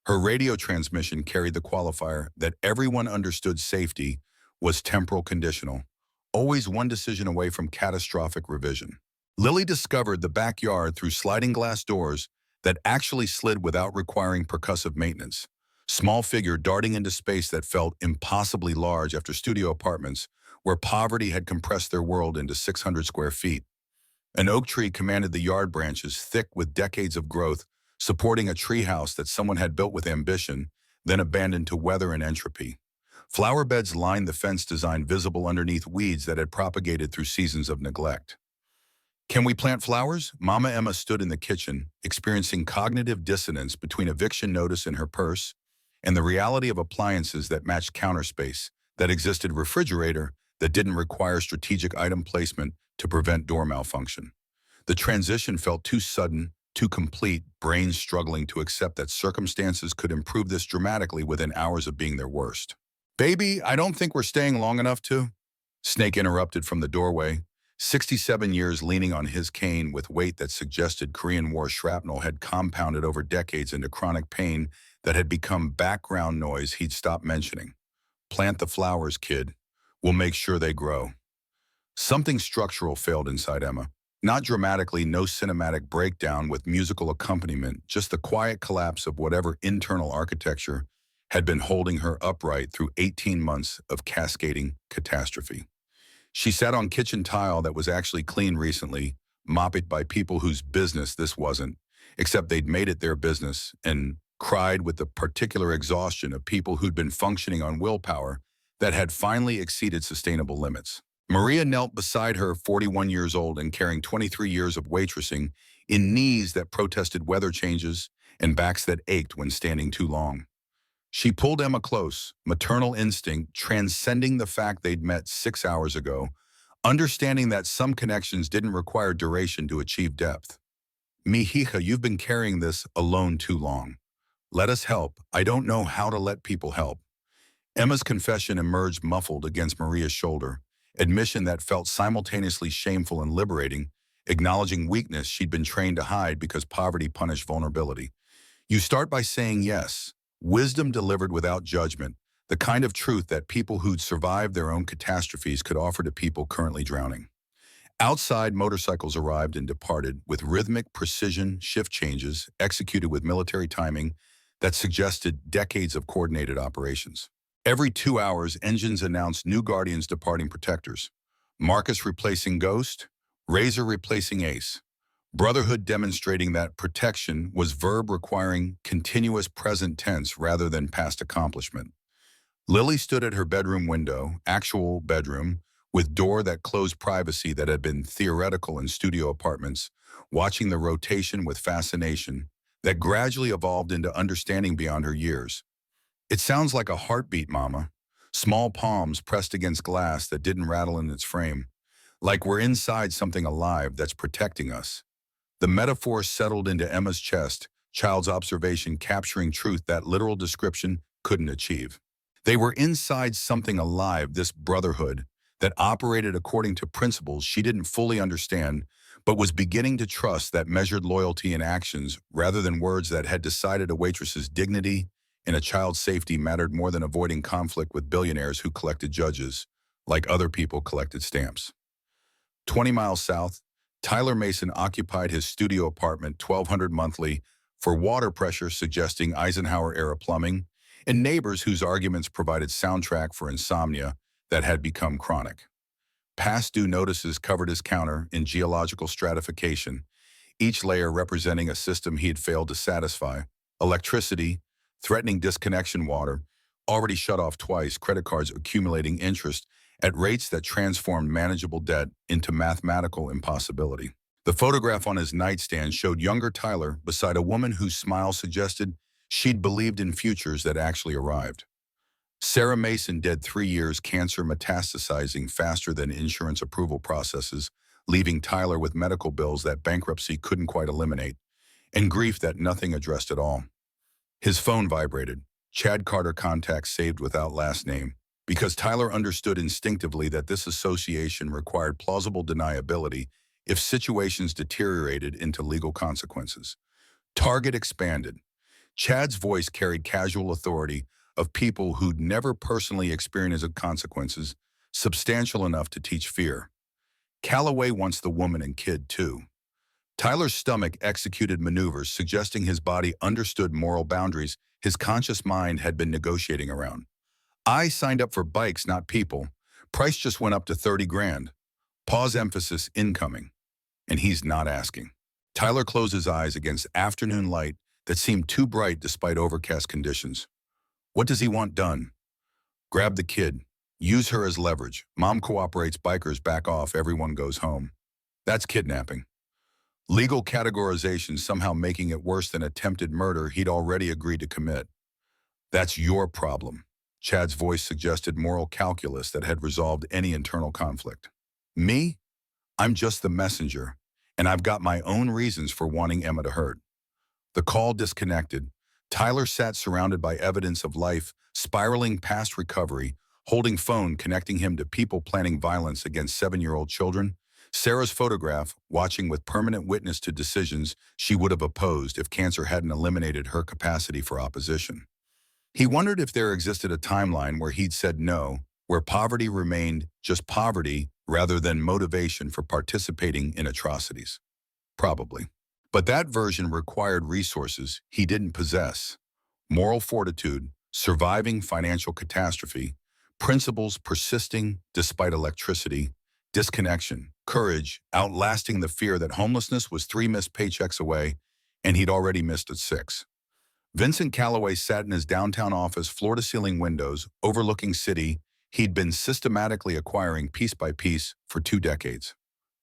Her radio transmission carried the qualifier that everyone understood safety was temporal conditional, always one decision away from catastrophic revision. Lily discovered the backyard through sliding glass doors that actually slid without requiring percussive maintenance. Small figure darting into space that felt impossibly large after studio apartments where poverty had compressed their world into 600 square feet. An oak tree commanded the yard branches thick with decades of growth, supporting a treehouse that someone had built with ambition, then abandoned to weather and entropy. Flower beds lined the fence design visible underneath weeds that had propagated through seasons of neglect. Can we plant flowers? Mama Emma stood in the kitchen, experiencing cognitive dissonance between eviction notice in her purse and the reality of appliances that matched counter space, that existed refrigerator that didn't require strategic item placement to prevent door malfunction. The transition felt too sudden, too complete, brains struggling to accept that circumstances could improve this dramatically within hours of being their worst. Baby, I don't think we're staying long enough to. Snake interrupted from the doorway. 67 years leaning on his cane with weight that suggested Korean War shrapnel had compounded over decades into chronic pain that had become background noise he'd stopped mentioning. Plant the flowers, kid. We'll make sure they grow. Something structural failed inside Emma. Not dramatically, no cinematic breakdown with musical accompaniment, just the quiet collapse of whatever internal architecture had been holding her upright through 18 months of cascading catastrophe. She sat on kitchen tile that was actually cleaned recently, mopped by people whose business this wasn't, except they'd made it their business, and cried with the particular exhaustion of people who'd been functioning on willpower that had finally exceeded sustainable limits. Maria knelt beside her, 41 years old and carrying 23 years of waitressing, in knees that protested weather changes and backs that ached when standing too long. She pulled Emma close, maternal instinct transcending the fact they'd met 6 hours ago, understanding that some connections didn't require duration to achieve depth. Mihija, you've been carrying this alone too long. Let us help. I don't know how to let people help. Emma's confession emerged muffled against Maria's shoulder, admission that felt simultaneously shameful and liberating, acknowledging weakness she'd been trained to hide because poverty punished vulnerability. You start by saying yes, wisdom delivered without judgment, the kind of truth that people who'd survived their own catastrophes could offer to people currently drowning. Outside, motorcycles arrived and departed with rhythmic precision shift changes executed with military timing that suggested decades of coordinated operations. Every 2 hours, engines announced new guardians departing protectors. Marcus replacing Ghost, Razor replacing Ace. Brotherhood demonstrating that protection was verb requiring continuous present tense rather than past accomplishment. Lily stood at her bedroom window, actual bedroom, with door that closed privacy that had been theoretical in studio apartments, watching the rotation with fascination that gradually evolved into understanding beyond her years. It sounds like a heartbeat, Mama. Small palms pressed against glass that didn't rattle in its frame. Like we're inside something alive that's protecting us. The metaphor settled into Emma's chest, child's observation capturing truth that literal description couldn't achieve. They were inside something alive, this brotherhood, that operated according to principles she didn't fully understand, but was beginning to trust that measured loyalty in actions rather than words that had decided a waitress's dignity and a child's safety mattered more than avoiding conflict with billionaires who collected judges, like other people collected stamps. 20 miles south, Tyler Mason occupied his studio apartment, $1,200 monthly, for water pressure suggesting Eisenhower-era plumbing, and neighbors whose arguments provided soundtrack for insomnia that had become chronic. Past due notices covered his counter in geological stratification, each layer representing a system he had failed to satisfy. Electricity, threatening disconnection water, already shut off twice, credit cards accumulating interest at rates that transformed manageable debt into mathematical impossibility. The photograph on his nightstand showed younger Tyler beside a woman whose smile suggested she'd believed in futures that actually arrived. Sarah Mason dead 3 years, cancer metastasizing faster than insurance approval processes, leaving Tyler with medical bills that bankruptcy couldn't quite eliminate, and grief that nothing addressed at all. His phone vibrated. Chad Carter contacts saved without last name, because Tyler understood instinctively that this association required plausible deniability if situations deteriorated into legal consequences. Target expanded. Chad's voice carried casual authority of people who'd never personally experienced consequences substantial enough to teach fear. Calloway wants the woman and kid, too. Tyler's stomach executed maneuvers suggesting his body understood moral boundaries his conscious mind had been negotiating around. I signed up for bikes, not people. Price just went up to 30 grand. Pause, emphasis, incoming. And he's not asking. Tyler closed his eyes against afternoon light that seemed too bright despite overcast conditions. What does he want done? Grab the kid. Use her as leverage. Mom cooperates, bikers back off, everyone goes home. That's kidnapping. Legal categorization somehow making it worse than attempted murder he'd already agreed to commit. That's your problem. Chad's voice suggested moral calculus that had resolved any internal conflict. Me? I'm just the messenger, and I've got my own reasons for wanting Emma to hurt. The call disconnected. Tyler sat surrounded by evidence of life, spiraling past recovery, holding phone connecting him to people planning violence against 7-year-old children. Sarah's photograph, watching with permanent witness to decisions she would have opposed if cancer hadn't eliminated her capacity for opposition. He wondered if there existed a timeline where he'd said no, where poverty remained just poverty rather than motivation for participating in atrocities. Probably. But that version required resources he didn't possess: moral fortitude, surviving financial catastrophe, principles persisting despite electricity, disconnection, courage, outlasting the fear that homelessness was 3 missed paychecks away, and he'd already missed at 6. Vincent Calloway sat in his downtown office, floor-to-ceiling windows, overlooking city he'd been systematically acquiring piece by piece for 2 decades.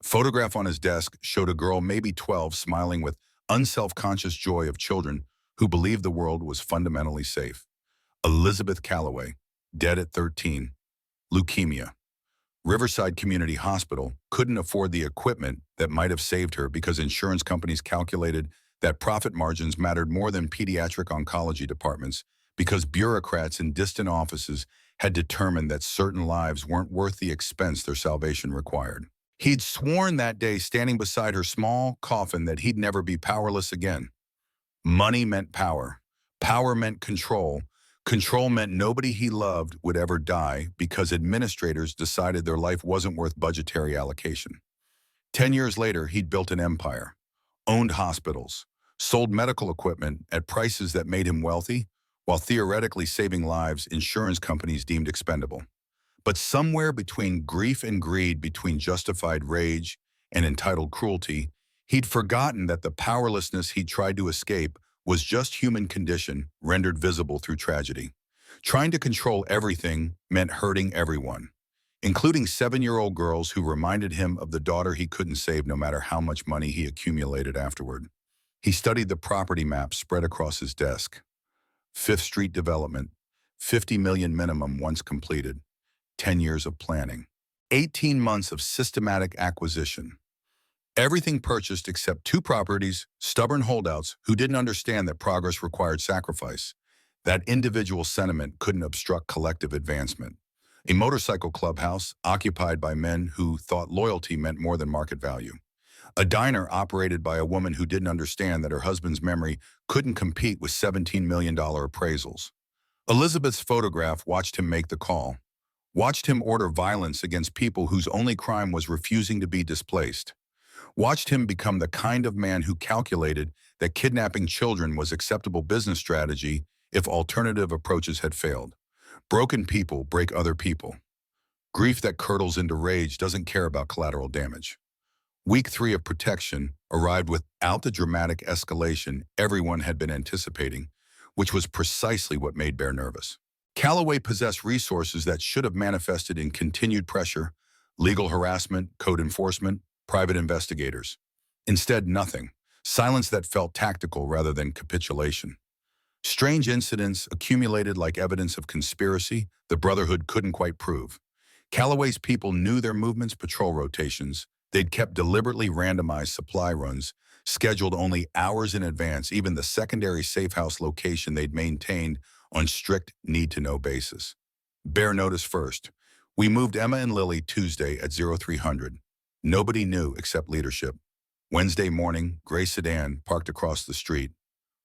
A photograph on his desk showed a girl, maybe 12, smiling with unself-conscious joy of children who believed the world was fundamentally safe. Elizabeth Calloway, dead at 13, leukemia. Riverside Community Hospital couldn't afford the equipment that might have saved her because insurance companies calculated that profit margins mattered more than pediatric oncology departments, because bureaucrats in distant offices had determined that certain lives weren't worth the expense their salvation required. He'd sworn that day, standing beside her small coffin, that he'd never be powerless again. Money meant power. Power meant control. Control meant nobody he loved would ever die because administrators decided their life wasn't worth budgetary allocation. 10 years later, he'd built an empire, owned hospitals, sold medical equipment at prices that made him wealthy, while theoretically saving lives insurance companies deemed expendable. But somewhere between grief and greed, between justified rage and entitled cruelty, he'd forgotten that the powerlessness he'd tried to escape was just human condition rendered visible through tragedy. Trying to control everything meant hurting everyone, including 7-year-old girls who reminded him of the daughter he couldn't save no matter how much money he accumulated afterward. He studied the property maps spread across his desk. 5th Street development, 50 million minimum once completed, 10 years of planning, 18 months of systematic acquisition. Everything purchased except 2 properties, stubborn holdouts who didn't understand that progress required sacrifice, that individual sentiment couldn't obstruct collective advancement. A motorcycle clubhouse occupied by men who thought loyalty meant more than market value. A diner operated by a woman who didn't understand that her husband's memory couldn't compete with $17 million appraisals. Elizabeth's photograph watched him make the call, watched him order violence against people whose only crime was refusing to be displaced, watched him become the kind of man who calculated that kidnapping children was acceptable business strategy if alternative approaches had failed. Broken people break other people. Grief that curdles into rage doesn't care about collateral damage. Week 3 of protection arrived without the dramatic escalation everyone had been anticipating, which was precisely what made Bear nervous. Calloway possessed resources that should have manifested in continued pressure: legal harassment, code enforcement, private investigators. Instead, nothing. Silence that felt tactical rather than capitulation. Strange incidents accumulated like evidence of conspiracy the Brotherhood couldn't quite prove. Calloway's people knew their movements, patrol rotations. They'd kept deliberately randomized supply runs, scheduled only hours in advance, even the secondary safe house location they'd maintained on strict need-to-know basis. Bear notice first. We moved Emma and Lily Tuesday at 0300. Nobody knew except leadership. Wednesday morning, gray sedan parked across the street.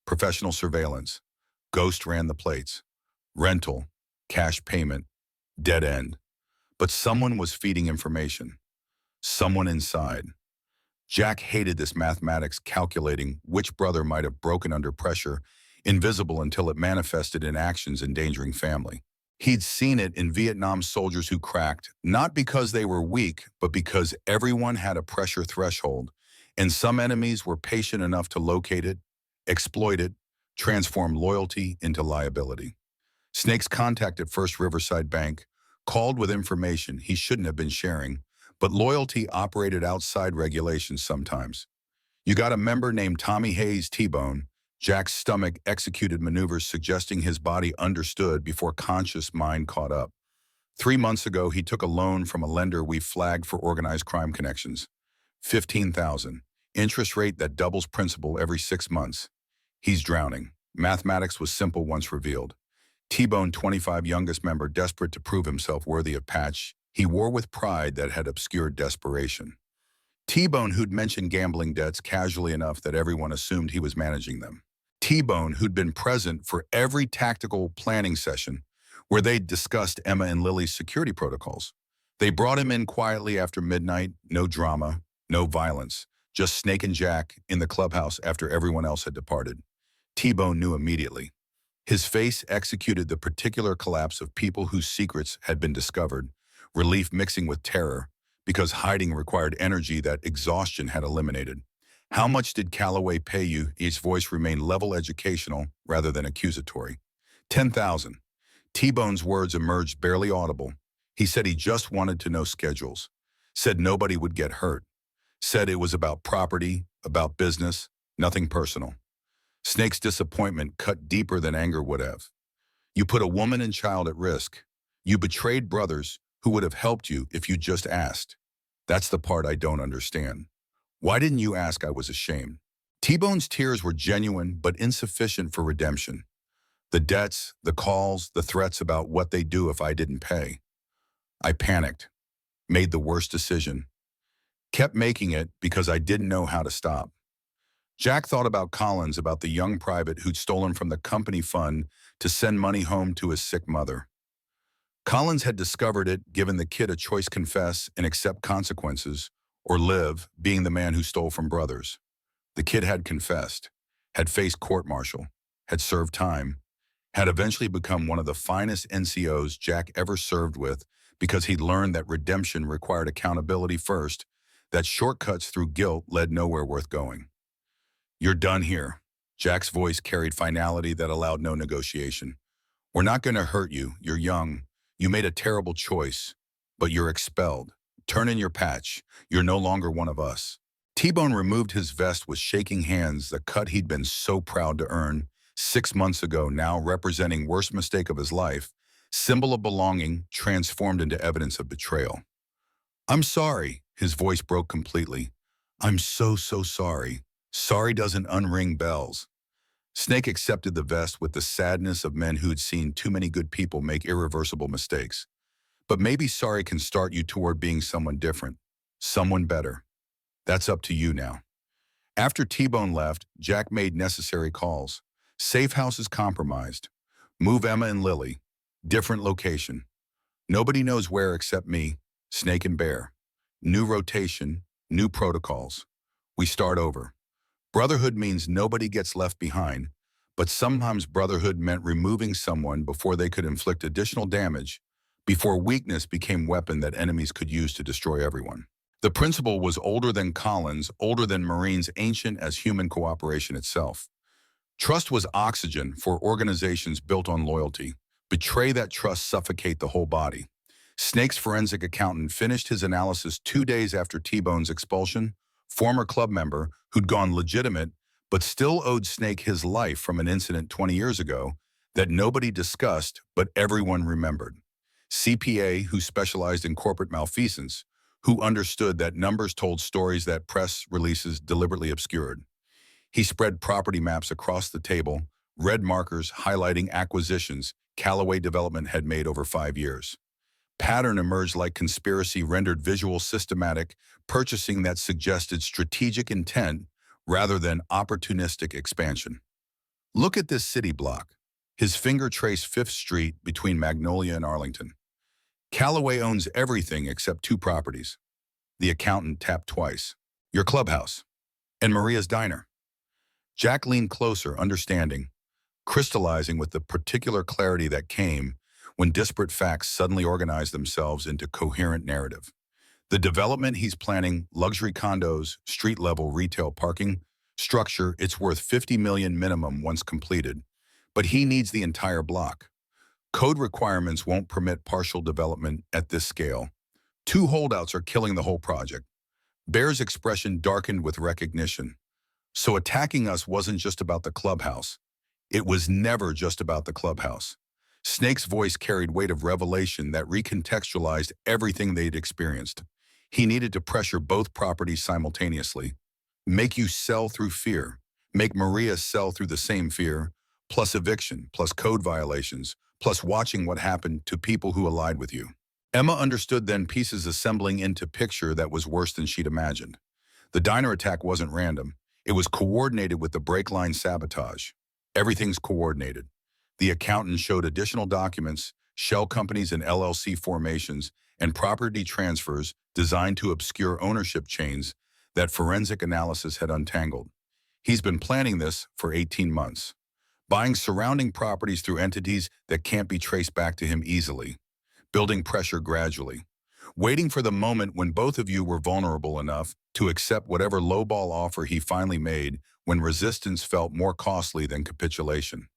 Professional surveillance. Ghost ran the plates. Rental. Cash payment. Dead end. But someone was feeding information. Someone inside. Jack hated this mathematics calculating which brother might have broken under pressure, invisible until it manifested in actions endangering family. He'd seen it in Vietnam soldiers who cracked, not because they were weak, but because everyone had a pressure threshold, and some enemies were patient enough to locate it, exploit it, transform loyalty into liability. Snake's contact at First Riverside Bank called with information he shouldn't have been sharing, but loyalty operated outside regulations sometimes. You got a member named Tommy Hayes T-Bone. Jack's stomach executed maneuvers suggesting his body understood before conscious mind caught up. 3 months ago, he took a loan from a lender we flagged for organized crime connections. $15,000. Interest rate that doubles principal every 6 months. He's drowning. Mathematics was simple once revealed. T-Bone, 25, youngest member, desperate to prove himself worthy of patch, he wore with pride that had obscured desperation. T-Bone, who'd mentioned gambling debts casually enough that everyone assumed he was managing them. T-Bone, who'd been present for every tactical planning session where they'd discussed Emma and Lily's security protocols. They brought him in quietly after midnight, no drama, no violence, just Snake and Jack in the clubhouse after everyone else had departed. T-Bone knew immediately. His face executed the particular collapse of people whose secrets had been discovered, relief mixing with terror, because hiding required energy that exhaustion had eliminated. How much did Calloway pay you? His voice remained level educational rather than accusatory. 10,000. T-Bone's words emerged barely audible. He said he just wanted to know schedules. Said nobody would get hurt. Said it was about property, about business, nothing personal. Snake's disappointment cut deeper than anger would have. You put a woman and child at risk. You betrayed brothers who would have helped you if you just asked. That's the part I don't understand. Why didn't you ask? I was ashamed. T-Bone's tears were genuine but insufficient for redemption. The debts, the calls, the threats about what they'd do if I didn't pay. I panicked, made the worst decision, kept making it because I didn't know how to stop. Jack thought about Collins, about the young private who'd stolen from the company fund to send money home to his sick mother. Collins had discovered it, given the kid a choice: confess and accept consequences, or live, being the man who stole from brothers. The kid had confessed, had faced court-martial, had served time, had eventually become one of the finest NCOs Jack ever served with because he'd learned that redemption required accountability first, that shortcuts through guilt led nowhere worth going. You're done here. Jack's voice carried finality that allowed no negotiation. We're not going to hurt you. You're young. You made a terrible choice, but you're expelled. Turn in your patch. You're no longer one of us. T-Bone removed his vest with shaking hands, the cut he'd been so proud to earn 6 months ago, now representing worst mistake of his life, symbol of belonging transformed into evidence of betrayal. I'm sorry. His voice broke completely. I'm so sorry. Sorry doesn't unring bells. Snake accepted the vest with the sadness of men who'd seen too many good people make irreversible mistakes. But maybe sorry can start you toward being someone different, someone better. That's up to you now. After T-Bone left, Jack made necessary calls. Safe houses compromised. Move Emma and Lily. Different location. Nobody knows where except me, Snake and Bear. New rotation, new protocols. We start over. Brotherhood means nobody gets left behind, but sometimes brotherhood meant removing someone before they could inflict additional damage, before weakness became a weapon that enemies could use to destroy everyone. The principle was older than Collins, older than Marines, ancient as human cooperation itself. Trust was oxygen for organizations built on loyalty. Betray that trust, suffocate the whole body. Snake's forensic accountant finished his analysis 2 days after T-Bone's expulsion. Former club member who'd gone legitimate but still owed Snake his life from an incident 20 years ago that nobody discussed but everyone remembered. CPA who specialized in corporate malfeasance, who understood that numbers told stories that press releases deliberately obscured. He spread property maps across the table, red markers highlighting acquisitions Callaway Development had made over 5 years. Pattern emerged like conspiracy rendered visual systematic, purchasing that suggested strategic intent rather than opportunistic expansion. Look at this city block. His finger traced 5th Street between Magnolia and Arlington. Callaway owns everything except 2 properties. The accountant tapped twice. Your clubhouse. And Maria's diner. Jack leaned closer, understanding, crystallizing with the particular clarity that came when disparate facts suddenly organized themselves into coherent narrative. The development he's planning, luxury condos, street-level retail parking, structure, it's worth $50 million minimum once completed. But he needs the entire block. Code requirements won't permit partial development at this scale. 2 holdouts are killing the whole project. Bear's expression darkened with recognition. So attacking us wasn't just about the clubhouse. It was never just about the clubhouse. Snake's voice carried weight of revelation that recontextualized everything they'd experienced. He needed to pressure both properties simultaneously. Make you sell through fear. Make Maria sell through the same fear, plus eviction, plus code violations, plus watching what happened to people who allied with you. Emma understood then, pieces assembling into picture that was worse than she'd imagined. The diner attack wasn't random. It was coordinated with the brake line sabotage. Everything's coordinated. The accountant showed additional documents, shell companies and LLC formations, and property transfers designed to obscure ownership chains that forensic analysis had untangled. He's been planning this for 18 months, buying surrounding properties through entities that can't be traced back to him easily, building pressure gradually, waiting for the moment when both of you were vulnerable enough to accept whatever lowball offer he finally made when resistance felt more costly than capitulation.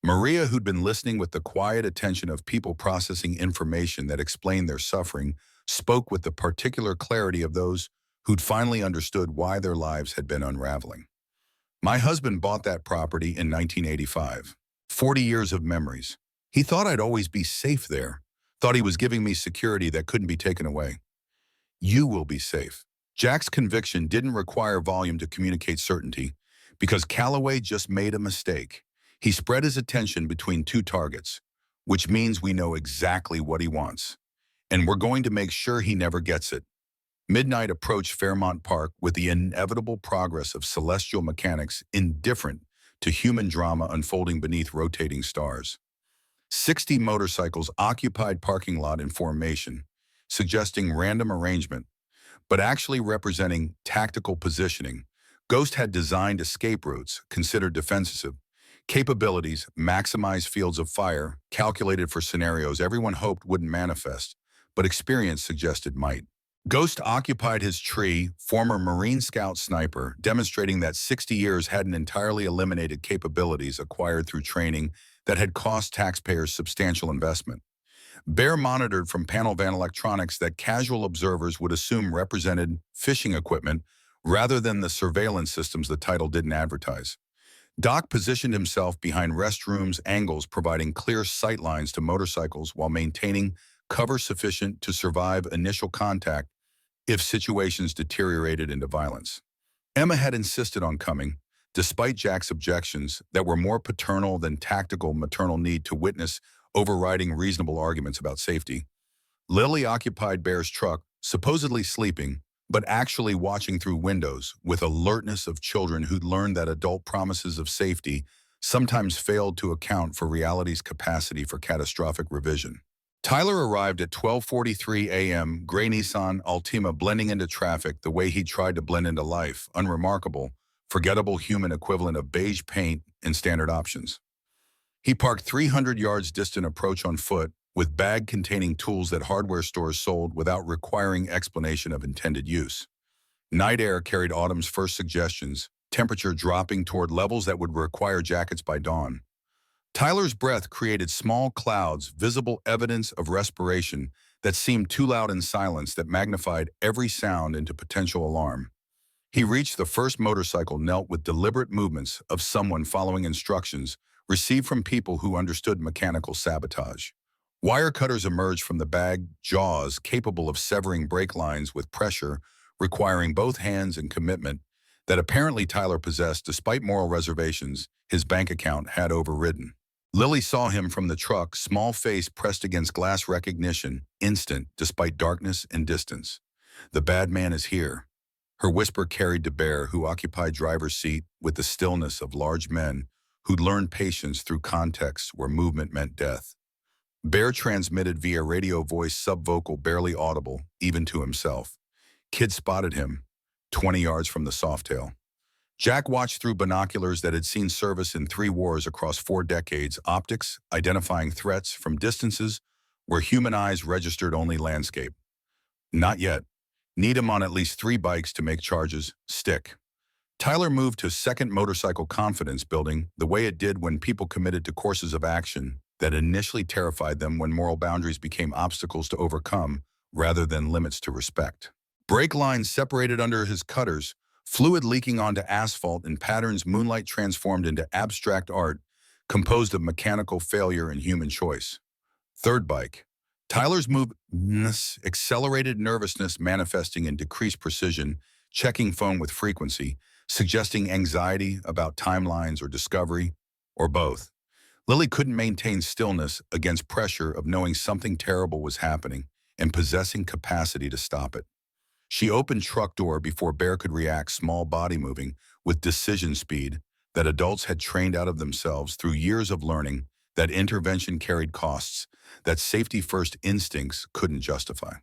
Maria, who'd been listening with the quiet attention of people processing information that explained their suffering, spoke with the particular clarity of those who'd finally understood why their lives had been unraveling. My husband bought that property in 1985. 40 years of memories. He thought I'd always be safe there, thought he was giving me security that couldn't be taken away. You will be safe. Jack's conviction didn't require volume to communicate certainty, because Callaway just made a mistake. He spread his attention between 2 targets, which means we know exactly what he wants. And we're going to make sure he never gets it. Midnight approached Fairmount Park with the inevitable progress of celestial mechanics indifferent to human drama unfolding beneath rotating stars. 60 motorcycles occupied parking lot in formation, suggesting random arrangement, but actually representing tactical positioning. Ghost had designed escape routes, considered defensive, capabilities, maximized fields of fire, calculated for scenarios everyone hoped wouldn't manifest, but experience suggested might. Ghost occupied his tree, former Marine Scout sniper, demonstrating that 60 years hadn't entirely eliminated capabilities acquired through training that had cost taxpayers substantial investment. Bear monitored from panel van electronics that casual observers would assume represented fishing equipment rather than the surveillance systems the title didn't advertise. Doc positioned himself behind restrooms angles, providing clear sight lines to motorcycles while maintaining cover sufficient to survive initial contact if situations deteriorated into violence. Emma had insisted on coming, despite Jack's objections that were more paternal than tactical maternal need to witness, overriding reasonable arguments about safety. Lily occupied Bear's truck, supposedly sleeping, but actually watching through windows with alertness of children who'd learned that adult promises of safety sometimes failed to account for reality's capacity for catastrophic revision. Tyler arrived at 12:43 a.m., gray Nissan Altima blending into traffic the way he tried to blend into life, unremarkable, forgettable human equivalent of beige paint and standard options. He parked 300 yards distant approach on foot, with bag containing tools that hardware stores sold without requiring explanation of intended use. Night air carried autumn's first suggestions, temperature dropping toward levels that would require jackets by dawn. Tyler's breath created small clouds, visible evidence of respiration that seemed too loud in silence that magnified every sound into potential alarm. He reached the first motorcycle, knelt with deliberate movements of someone following instructions received from people who understood mechanical sabotage. Wire cutters emerged from the bag, jaws capable of severing brake lines with pressure, requiring both hands and commitment that apparently Tyler possessed despite moral reservations his bank account had overridden. Lily saw him from the truck, small face pressed against glass, recognition, instant despite darkness and distance. The bad man is here. Her whisper carried to Bear, who occupied driver's seat with the stillness of large men who'd learned patience through contexts where movement meant death. Bear transmitted via radio voice, subvocal, barely audible, even to himself. Kid spotted him, 20 yards from the Softail. Jack watched through binoculars that had seen service in 3 wars across 4 decades, optics identifying threats from distances where human eyes registered only landscape. Not yet. Need him on at least 3 bikes to make charges stick. Tyler moved to second motorcycle confidence building the way it did when people committed to courses of action that initially terrified them when moral boundaries became obstacles to overcome rather than limits to respect. Brake lines separated under his cutters, fluid leaking onto asphalt in patterns moonlight transformed into abstract art composed of mechanical failure and human choice. Third bike. Tyler's movements accelerated nervousness manifesting in decreased precision, checking phone with frequency, suggesting anxiety about timelines or discovery, or both. Lily couldn't maintain stillness against pressure of knowing something terrible was happening and possessing capacity to stop it. She opened truck door before Bear could react, small body moving with decision speed that adults had trained out of themselves through years of learning that intervention carried costs that safety-first instincts couldn't justify.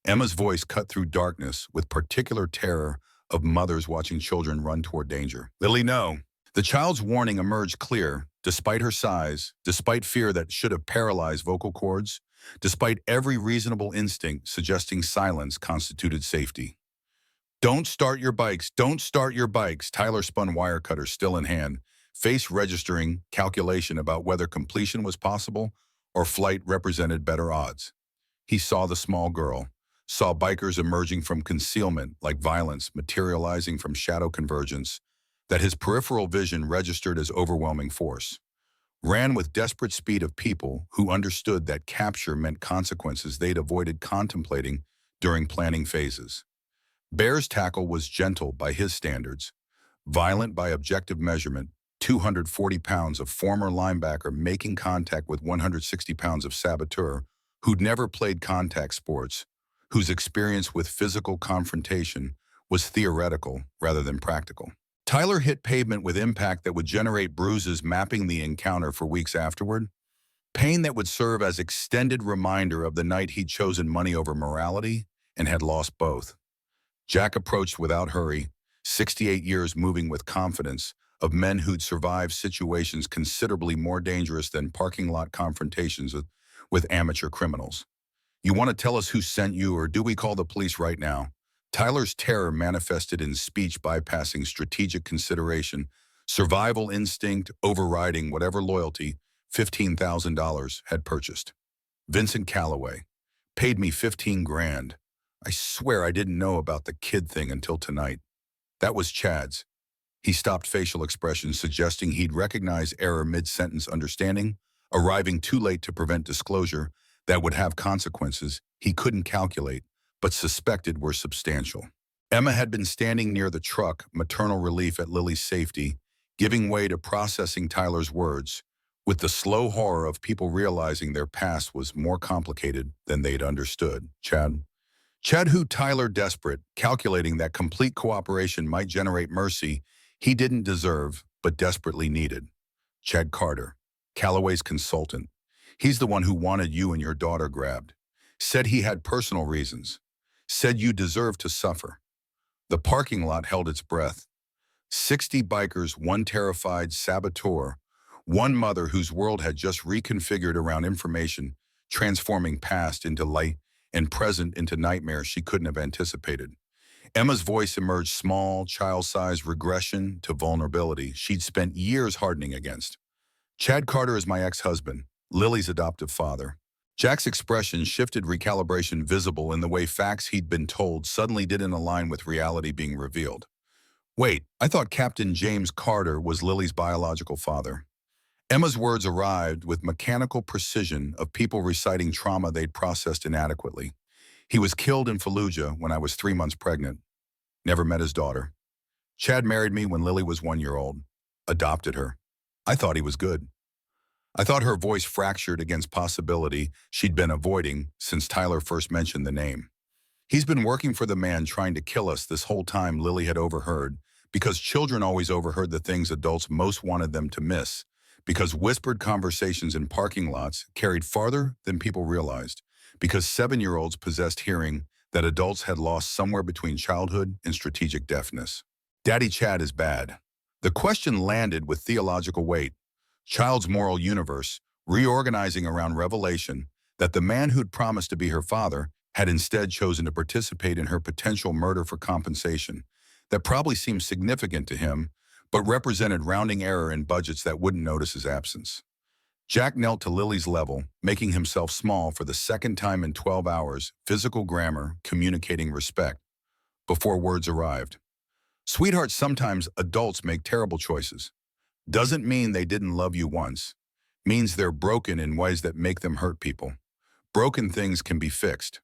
Emma's voice cut through darkness with particular terror of mothers watching children run toward danger. Lily, no. The child's warning emerged clear, despite her size, despite fear that should have paralyzed vocal cords, despite every reasonable instinct suggesting silence constituted safety. Don't start your bikes, don't start your bikes. Tyler spun wire cutter still in hand, face registering calculation about whether completion was possible or flight represented better odds. He saw the small girl, saw bikers emerging from concealment like violence materializing from shadow convergence, that his peripheral vision registered as overwhelming force. Ran with desperate speed of people who understood that capture meant consequences they'd avoided contemplating during planning phases. Bear's tackle was gentle by his standards, violent by objective measurement, 240 pounds of former linebacker making contact with 160 pounds of saboteur who'd never played contact sports, whose experience with physical confrontation was theoretical rather than practical. Tyler hit pavement with impact that would generate bruises mapping the encounter for weeks afterward, pain that would serve as extended reminder of the night he'd chosen money over morality and had lost both. Jack approached without hurry, 68 years moving with confidence, of men who'd survived situations considerably more dangerous than parking lot confrontations with amateur criminals. You want to tell us who sent you, or do we call the police right now? Tyler's terror manifested in speech bypassing strategic consideration, survival instinct overriding whatever loyalty $15,000 had purchased. Vincent Calloway paid me 15 grand. I swear I didn't know about the kid thing until tonight. That was Chad's. He stopped, facial expressions suggesting he'd recognize error mid-sentence, understanding, arriving too late to prevent disclosure that would have consequences he couldn't calculate, but suspected were substantial. Emma had been standing near the truck, maternal relief at Lily's safety, giving way to processing Tyler's words, with the slow horror of people realizing their past was more complicated than they'd understood. Chad, who Tyler desperate, calculating that complete cooperation might generate mercy he didn't deserve but desperately needed. Chad Carter, Calloway's consultant. He's the one who wanted you and your daughter grabbed. Said he had personal reasons. Said you deserved to suffer. The parking lot held its breath. 60 bikers, one terrified saboteur, one mother whose world had just reconfigured around information, transforming past into light and present into nightmares she couldn't have anticipated. Emma's voice emerged, small, child-sized regression to vulnerability she'd spent years hardening against. Chad Carter is my ex-husband, Lily's adoptive father. Jack's expression shifted, recalibration visible in the way facts he'd been told suddenly didn't align with reality being revealed. Wait, I thought Captain James Carter was Lily's biological father. Emma's words arrived with mechanical precision of people reciting trauma they'd processed inadequately. He was killed in Fallujah when I was 3 months pregnant. Never met his daughter. Chad married me when Lily was 1 year old. Adopted her. I thought he was good. I thought her voice fractured against possibility she'd been avoiding since Tyler first mentioned the name. He's been working for the man trying to kill us this whole time, Lily had overheard, because children always overheard the things adults most wanted them to miss, because whispered conversations in parking lots carried farther than people realized, because 7-year-olds possessed hearing that adults had lost somewhere between childhood and strategic deafness. Daddy Chad is bad. The question landed with theological weight. Child's moral universe, reorganizing around revelation that the man who'd promised to be her father had instead chosen to participate in her potential murder for compensation. That probably seemed significant to him, but represented rounding error in budgets that wouldn't notice his absence. Jack knelt to Lily's level, making himself small for the second time in 12 hours, physical grammar, communicating respect, before words arrived. Sweetheart, sometimes adults make terrible choices. Doesn't mean they didn't love you once. Means they're broken in ways that make them hurt people. Broken things can be fixed.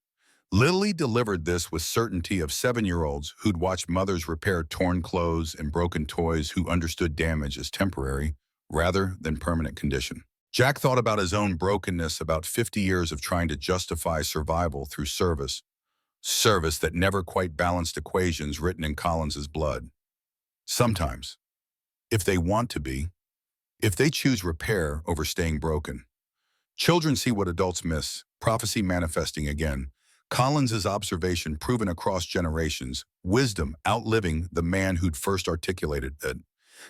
Lily delivered this with certainty of 7-year-olds who'd watched mothers repair torn clothes and broken toys, who understood damage as temporary rather than permanent condition. Jack thought about his own brokenness, about 50 years of trying to justify survival through service that never quite balanced equations written in Collins's blood. Sometimes, if they want to be, if they choose repair over staying broken. Children see what adults miss, prophecy manifesting again. Collins's observation proven across generations, wisdom outliving the man who'd first articulated it.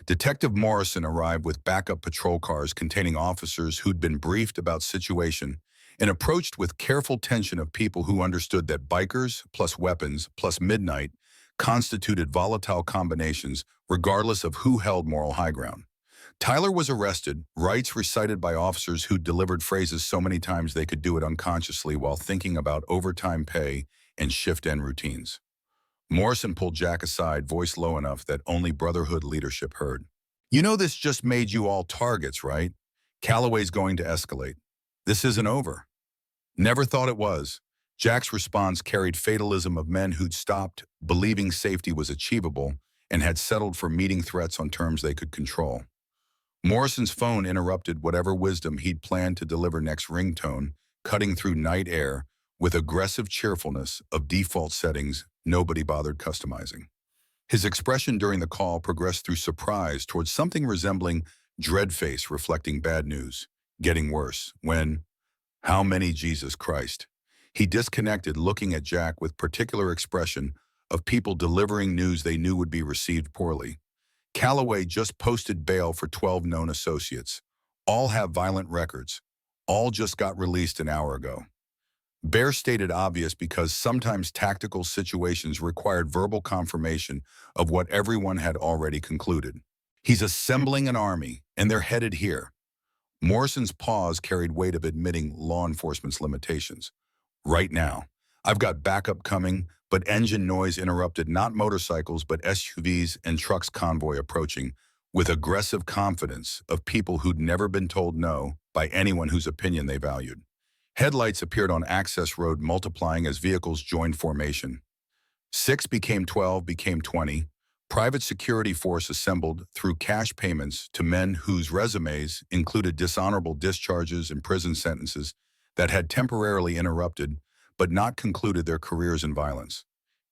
Detective Morrison arrived with backup patrol cars containing officers who'd been briefed about situation and approached with careful tension of people who understood that bikers plus weapons plus midnight constituted volatile combinations regardless of who held moral high ground. Tyler was arrested, rights recited by officers who delivered phrases so many times they could do it unconsciously while thinking about overtime pay and shift-end routines. Morrison pulled Jack aside, voice low enough that only Brotherhood leadership heard. You know this just made you all targets, right? Calloway's going to escalate. This isn't over. Never thought it was. Jack's response carried fatalism of men who'd stopped believing safety was achievable and had settled for meeting threats on terms they could control. Morrison's phone interrupted whatever wisdom he'd planned to deliver next, ringtone, cutting through night air with aggressive cheerfulness of default settings nobody bothered customizing. His expression during the call progressed through surprise towards something resembling dread face, reflecting bad news, getting worse, when, how many Jesus Christ? He disconnected, looking at Jack with particular expression of people delivering news they knew would be received poorly. Calloway just posted bail for 12 known associates. All have violent records. All just got released an hour ago. Bear stated obvious because sometimes tactical situations required verbal confirmation of what everyone had already concluded. He's assembling an army, and they're headed here. Morrison's pause carried weight of admitting law enforcement's limitations. Right now. I've got backup coming, but engine noise interrupted not motorcycles but SUVs and trucks convoy approaching with aggressive confidence of people who'd never been told no by anyone whose opinion they valued. Headlights appeared on access road, multiplying as vehicles joined formation. 6 became 12, became 20. Private security force assembled through cash payments to men whose resumes included dishonorable discharges and prison sentences that had temporarily interrupted but not concluded their careers in violence.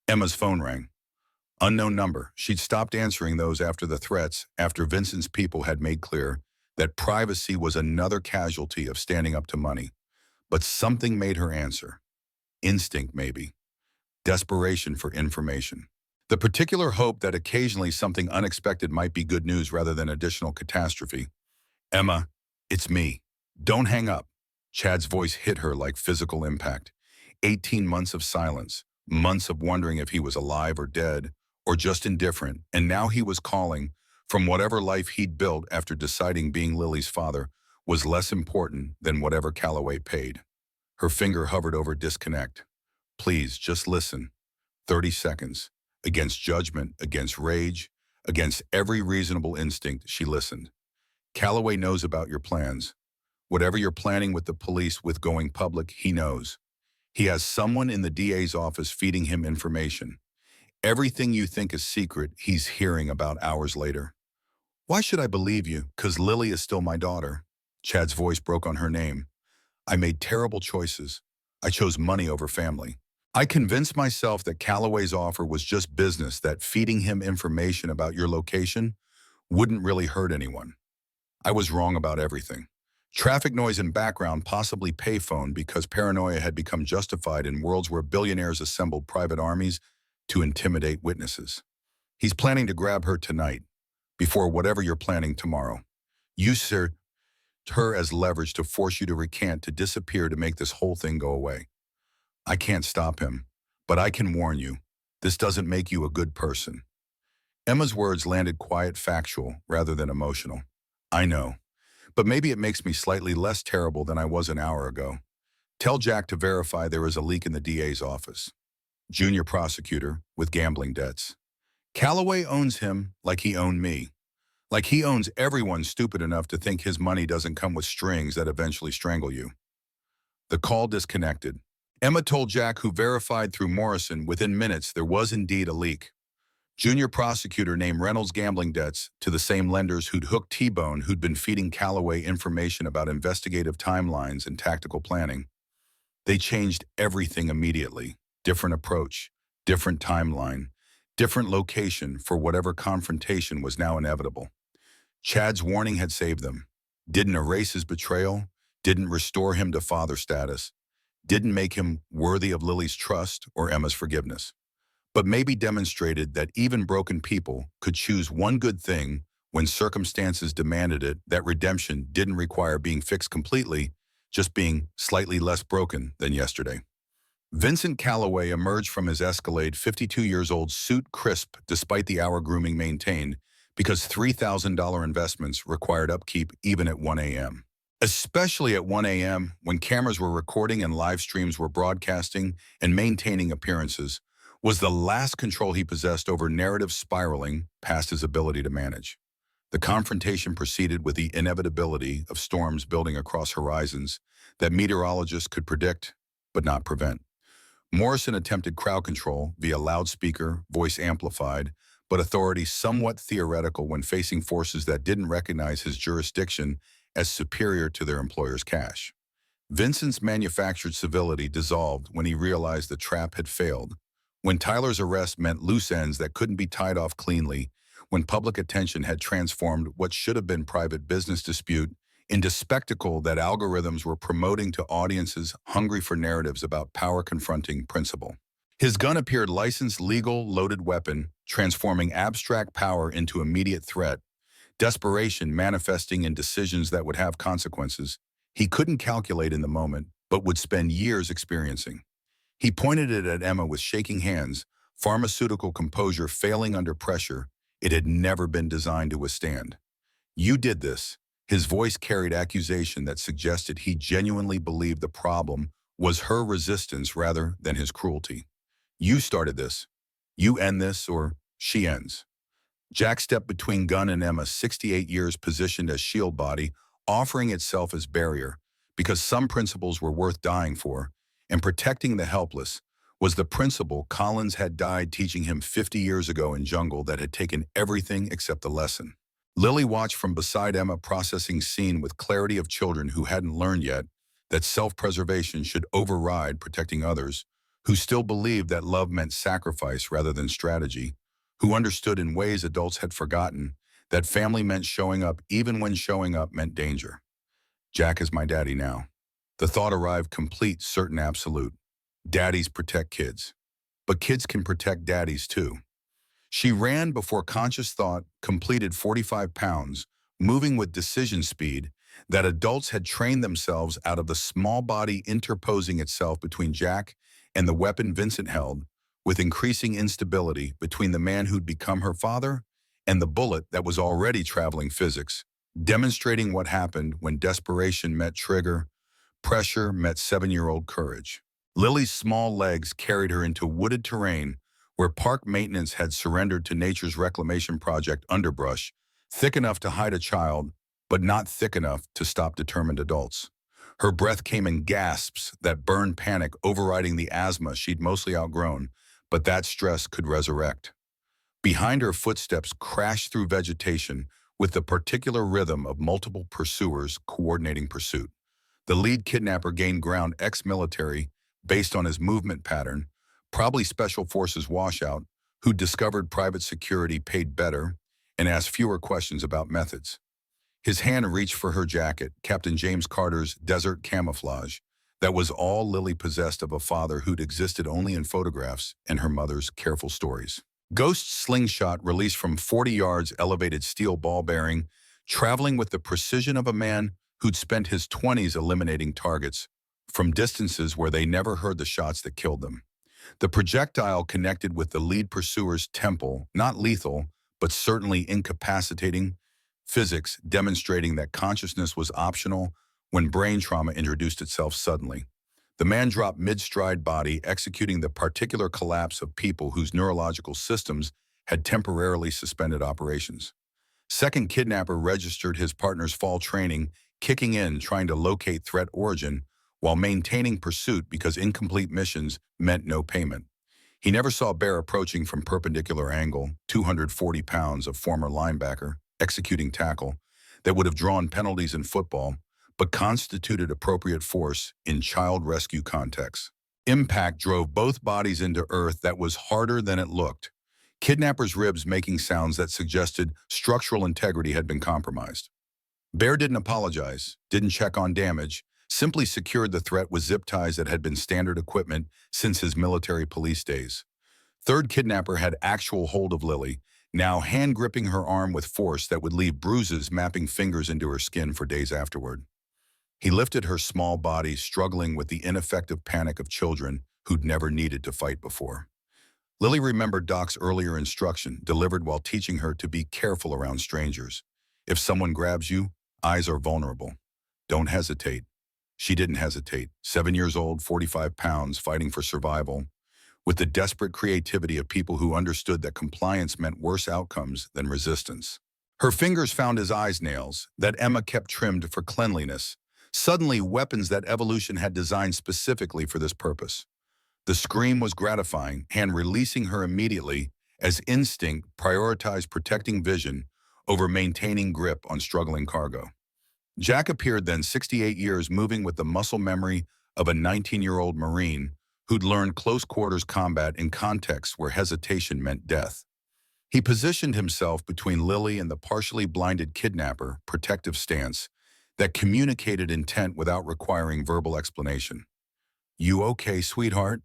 Emma's phone rang. Unknown number. She'd stopped answering those after the threats, after Vincent's people had made clear that privacy was another casualty of standing up to money. But something made her answer. Instinct, maybe. Desperation for information. The particular hope that occasionally something unexpected might be good news rather than additional catastrophe. Emma, it's me. Don't hang up. Chad's voice hit her like physical impact. 18 months of silence, months of wondering if he was alive or dead, or just indifferent, and now he was calling from whatever life he'd built after deciding being Lily's father was less important than whatever Calloway paid. Her finger hovered over disconnect. Please, just listen. 30 seconds. Against judgment, against rage, against every reasonable instinct, she listened. Calloway knows about your plans. Whatever you're planning with the police with going public, he knows. He has someone in the DA's office feeding him information. Everything you think is secret, he's hearing about hours later. Why should I believe you? 'Cause Lily is still my daughter. Chad's voice broke on her name. I made terrible choices. I chose money over family. I convinced myself that Calloway's offer was just business, that feeding him information about your location wouldn't really hurt anyone. I was wrong about everything. Traffic noise and background, possibly payphone, because paranoia had become justified in worlds where billionaires assembled private armies to intimidate witnesses. He's planning to grab her tonight, before whatever you're planning tomorrow. Use her as leverage to force you to recant, to disappear, to make this whole thing go away. I can't stop him, but I can warn you, this doesn't make you a good person. Emma's words landed quiet, factual, rather than emotional. I know, but maybe it makes me slightly less terrible than I was an hour ago. Tell Jack to verify there is a leak in the DA's office. Junior prosecutor with gambling debts. Calloway owns him like he owned me. Like he owns everyone stupid enough to think his money doesn't come with strings that eventually strangle you. The call disconnected. Emma told Jack, who verified through Morrison within minutes there was indeed a leak. Junior prosecutor named Reynolds gambling debts to the same lenders who'd hooked T-Bone, who'd been feeding Calloway information about investigative timelines and tactical planning. They changed everything immediately. Different approach, different timeline, different location for whatever confrontation was now inevitable. Chad's warning had saved them. Didn't erase his betrayal, didn't restore him to father status, didn't make him worthy of Lily's trust or Emma's forgiveness, but maybe demonstrated that even broken people could choose one good thing when circumstances demanded it, that redemption didn't require being fixed completely, just being slightly less broken than yesterday. Vincent Calloway emerged from his Escalade 52 years old, suit crisp despite the hour grooming maintained, because $3,000 investments required upkeep even at 1 a.m. Especially at 1 a.m. when cameras were recording and live streams were broadcasting, and maintaining appearances was the last control he possessed over narrative spiraling past his ability to manage. The confrontation proceeded with the inevitability of storms building across horizons that meteorologists could predict but not prevent. Morrison attempted crowd control via loudspeaker, voice amplified, but authority somewhat theoretical when facing forces that didn't recognize his jurisdiction as superior to their employer's cash. Vincent's manufactured civility dissolved when he realized the trap had failed, when Tyler's arrest meant loose ends that couldn't be tied off cleanly, when public attention had transformed what should have been private business dispute into spectacle that algorithms were promoting to audiences hungry for narratives about power-confronting principle. His gun appeared licensed, legal, loaded weapon, transforming abstract power into immediate threat, desperation manifesting in decisions that would have consequences he couldn't calculate in the moment, but would spend years experiencing. He pointed it at Emma with shaking hands, pharmaceutical composure failing under pressure it had never been designed to withstand. You did this. His voice carried accusation that suggested he genuinely believed the problem was her resistance rather than his cruelty. You started this. You end this, or she ends. Jack stepped between Gunn and Emma, 68 years positioned as shield body, offering itself as barrier, because some principles were worth dying for, and protecting the helpless was the principle Collins had died teaching him 50 years ago in Jungle that had taken everything except the lesson. Lily watched from beside Emma, processing scene with clarity of children who hadn't learned yet that self-preservation should override protecting others, who still believed that love meant sacrifice rather than strategy, who understood in ways adults had forgotten that family meant showing up even when showing up meant danger. Jack is my daddy now. The thought arrived complete, certain, absolute. Daddies protect kids. But kids can protect daddies too. She ran before conscious thought, completed 45 pounds, moving with decision speed that adults had trained themselves out of, the small body interposing itself between Jack and the weapon Vincent held, with increasing instability between the man who'd become her father and the bullet that was already traveling physics, demonstrating what happened when desperation met trigger, Pressure met 7-year-old courage. Lily's small legs carried her into wooded terrain where park maintenance had surrendered to nature's reclamation project underbrush, thick enough to hide a child, but not thick enough to stop determined adults. Her breath came in gasps that burned panic, overriding the asthma she'd mostly outgrown, but that stress could resurrect. Behind her, footsteps crashed through vegetation with the particular rhythm of multiple pursuers coordinating pursuit. The lead kidnapper gained ground ex-military based on his movement pattern, probably Special Forces washout, who discovered private security paid better and asked fewer questions about methods. His hand reached for her jacket, Captain James Carter's desert camouflage. That was all Lily possessed of a father who'd existed only in photographs and her mother's careful stories. Ghost slingshot released from 40 yards elevated steel ball bearing, traveling with the precision of a man who'd spent his 20s eliminating targets from distances where they never heard the shots that killed them. The projectile connected with the lead pursuer's temple, not lethal, but certainly incapacitating, physics demonstrating that consciousness was optional when brain trauma introduced itself suddenly. The man dropped mid-stride body, executing the particular collapse of people whose neurological systems had temporarily suspended operations. Second kidnapper registered his partner's fall training, kicking in, trying to locate threat origin, while maintaining pursuit because incomplete missions meant no payment. He never saw Bear approaching from perpendicular angle, 240 pounds of former linebacker, executing tackle, that would have drawn penalties in football, but constituted appropriate force in child rescue contexts. Impact drove both bodies into earth that was harder than it looked. Kidnapper's ribs making sounds that suggested structural integrity had been compromised. Bear didn't apologize, didn't check on damage, simply secured the threat with zip ties that had been standard equipment since his military police days. Third kidnapper had actual hold of Lily, now hand-gripping her arm with force that would leave bruises mapping fingers into her skin for days afterward. He lifted her small body, struggling with the ineffective panic of children who'd never needed to fight before. Lily remembered Doc's earlier instruction, delivered while teaching her to be careful around strangers. If someone grabs you, eyes are vulnerable. Don't hesitate. She didn't hesitate. 7 years old, 45 pounds, fighting for survival, with the desperate creativity of people who understood that compliance meant worse outcomes than resistance. Her fingers found his eyes nails that Emma kept trimmed for cleanliness, suddenly weapons that evolution had designed specifically for this purpose. The scream was gratifying, hand releasing her immediately as instinct prioritized protecting vision over maintaining grip on struggling cargo. Jack appeared then, 68 years, moving with the muscle memory of a 19-year-old Marine who'd learned close-quarters combat in contexts where hesitation meant death. He positioned himself between Lily and the partially blinded kidnapper, protective stance that communicated intent without requiring verbal explanation. "You okay, sweetheart?"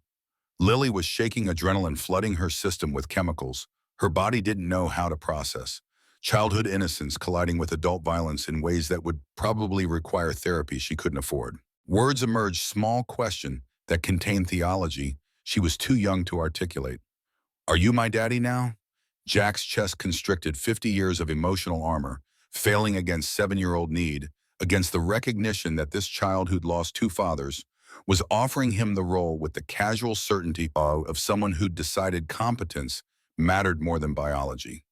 Lily was shaking, adrenaline flooding her system with chemicals her body didn't know how to process. Childhood innocence colliding with adult violence in ways that would probably require therapy she couldn't afford. Words emerged, small question that contained theology she was too young to articulate. "Are you my daddy now?" Jack's chest constricted, 50 years of emotional armor, failing against 7-year-old need, against the recognition that this child who'd lost two fathers was offering him the role with the casual certainty of someone who'd decided competence mattered more than biology.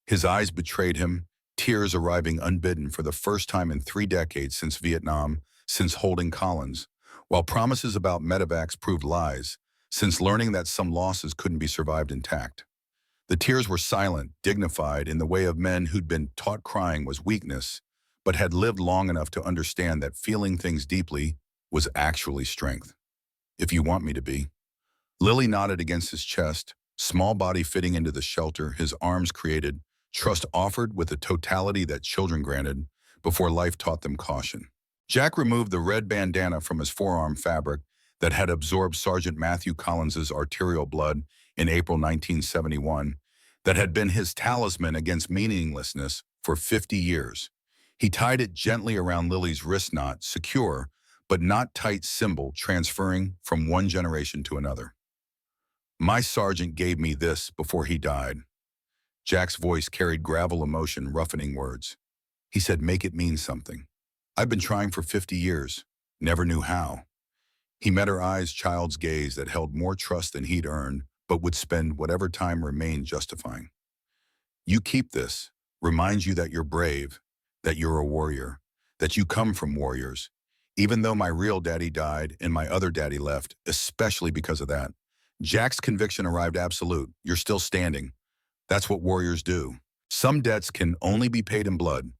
His eyes betrayed him, tears arriving unbidden for the first time in 3 decades since Vietnam, since holding Collins, while promises about medevacs proved lies, since learning that some losses couldn't be survived intact. The tears were silent, dignified, in the way of men who'd been taught crying was weakness, but had lived long enough to understand that feeling things deeply was actually strength. "If you want me to be." Lily nodded against his chest, small body fitting into the shelter his arms created, trust offered with the totality that children granted before life taught them caution. Jack removed the red bandana from his forearm fabric that had absorbed Sergeant Matthew Collins's arterial blood in April 1971, that had been his talisman against meaninglessness for 50 years. He tied it gently around Lily's wrist knot, secure, but not tight symbol transferring from one generation to another. "My sergeant gave me this before he died." Jack's voice carried gravel emotion, roughening words. He said, "Make it mean something. I've been trying for 50 years. never knew how. He met her eyes' child's gaze that held more trust than he'd earned, but would spend whatever time remained justifying. You keep this, reminds you that you're brave, that you're a warrior, that you come from warriors. Even though my real daddy died and my other daddy left, especially because of that. Jack's conviction arrived absolute. You're still standing. That's what warriors do. Some debts can only be paid in blood.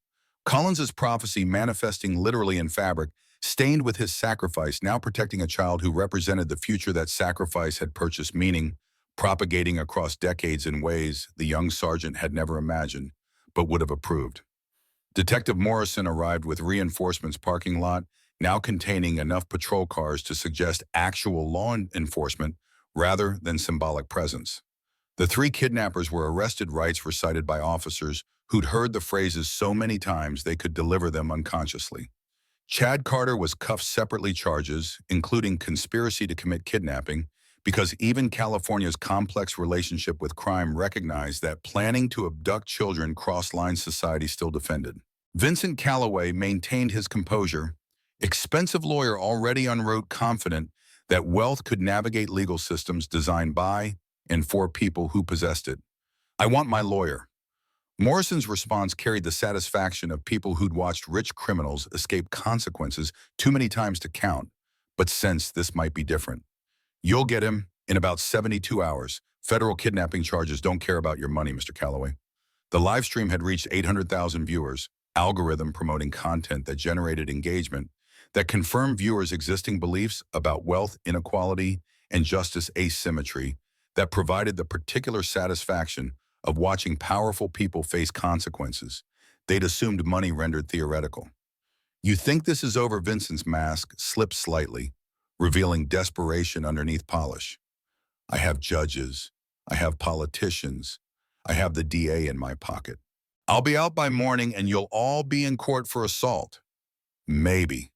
Collins's prophecy manifesting literally in fabric, stained with his sacrifice, now protecting a child who represented the future that sacrifice had purchased, meaning propagating across decades in ways the young sergeant had never imagined, but would have approved. Detective Morrison arrived with reinforcements parking lot, now containing enough patrol cars to suggest actual law enforcement rather than symbolic presence. The three kidnappers were arrested, rights recited by officers who'd heard the phrases so many times they could deliver them unconsciously. Chad Carter was cuffed separately, charges, including conspiracy to commit kidnapping, because even California's complex relationship with crime recognized that planning to abduct children cross-line society still defended. Vincent Calloway maintained his composure, expensive lawyer already en route, confident that wealth could navigate legal systems designed by and for people who possessed it. I want my lawyer. Morrison's response carried the satisfaction of people who'd watched rich criminals escape consequences too many times to count, but sensed this might be different. You'll get him in about 72 hours. Federal kidnapping charges don't care about your money, Mr. Calloway. The live stream had reached 800,000 viewers, algorithm promoting content that generated engagement, that confirmed viewers' existing beliefs about wealth inequality and justice asymmetry, that provided the particular satisfaction of watching powerful people face consequences they'd assumed money rendered theoretical. You think this is over? Vincent's mask slipped slightly, revealing desperation underneath polish. I have judges, I have politicians, I have the DA in my pocket. I'll be out by morning and you'll all be in court for assault. Maybe.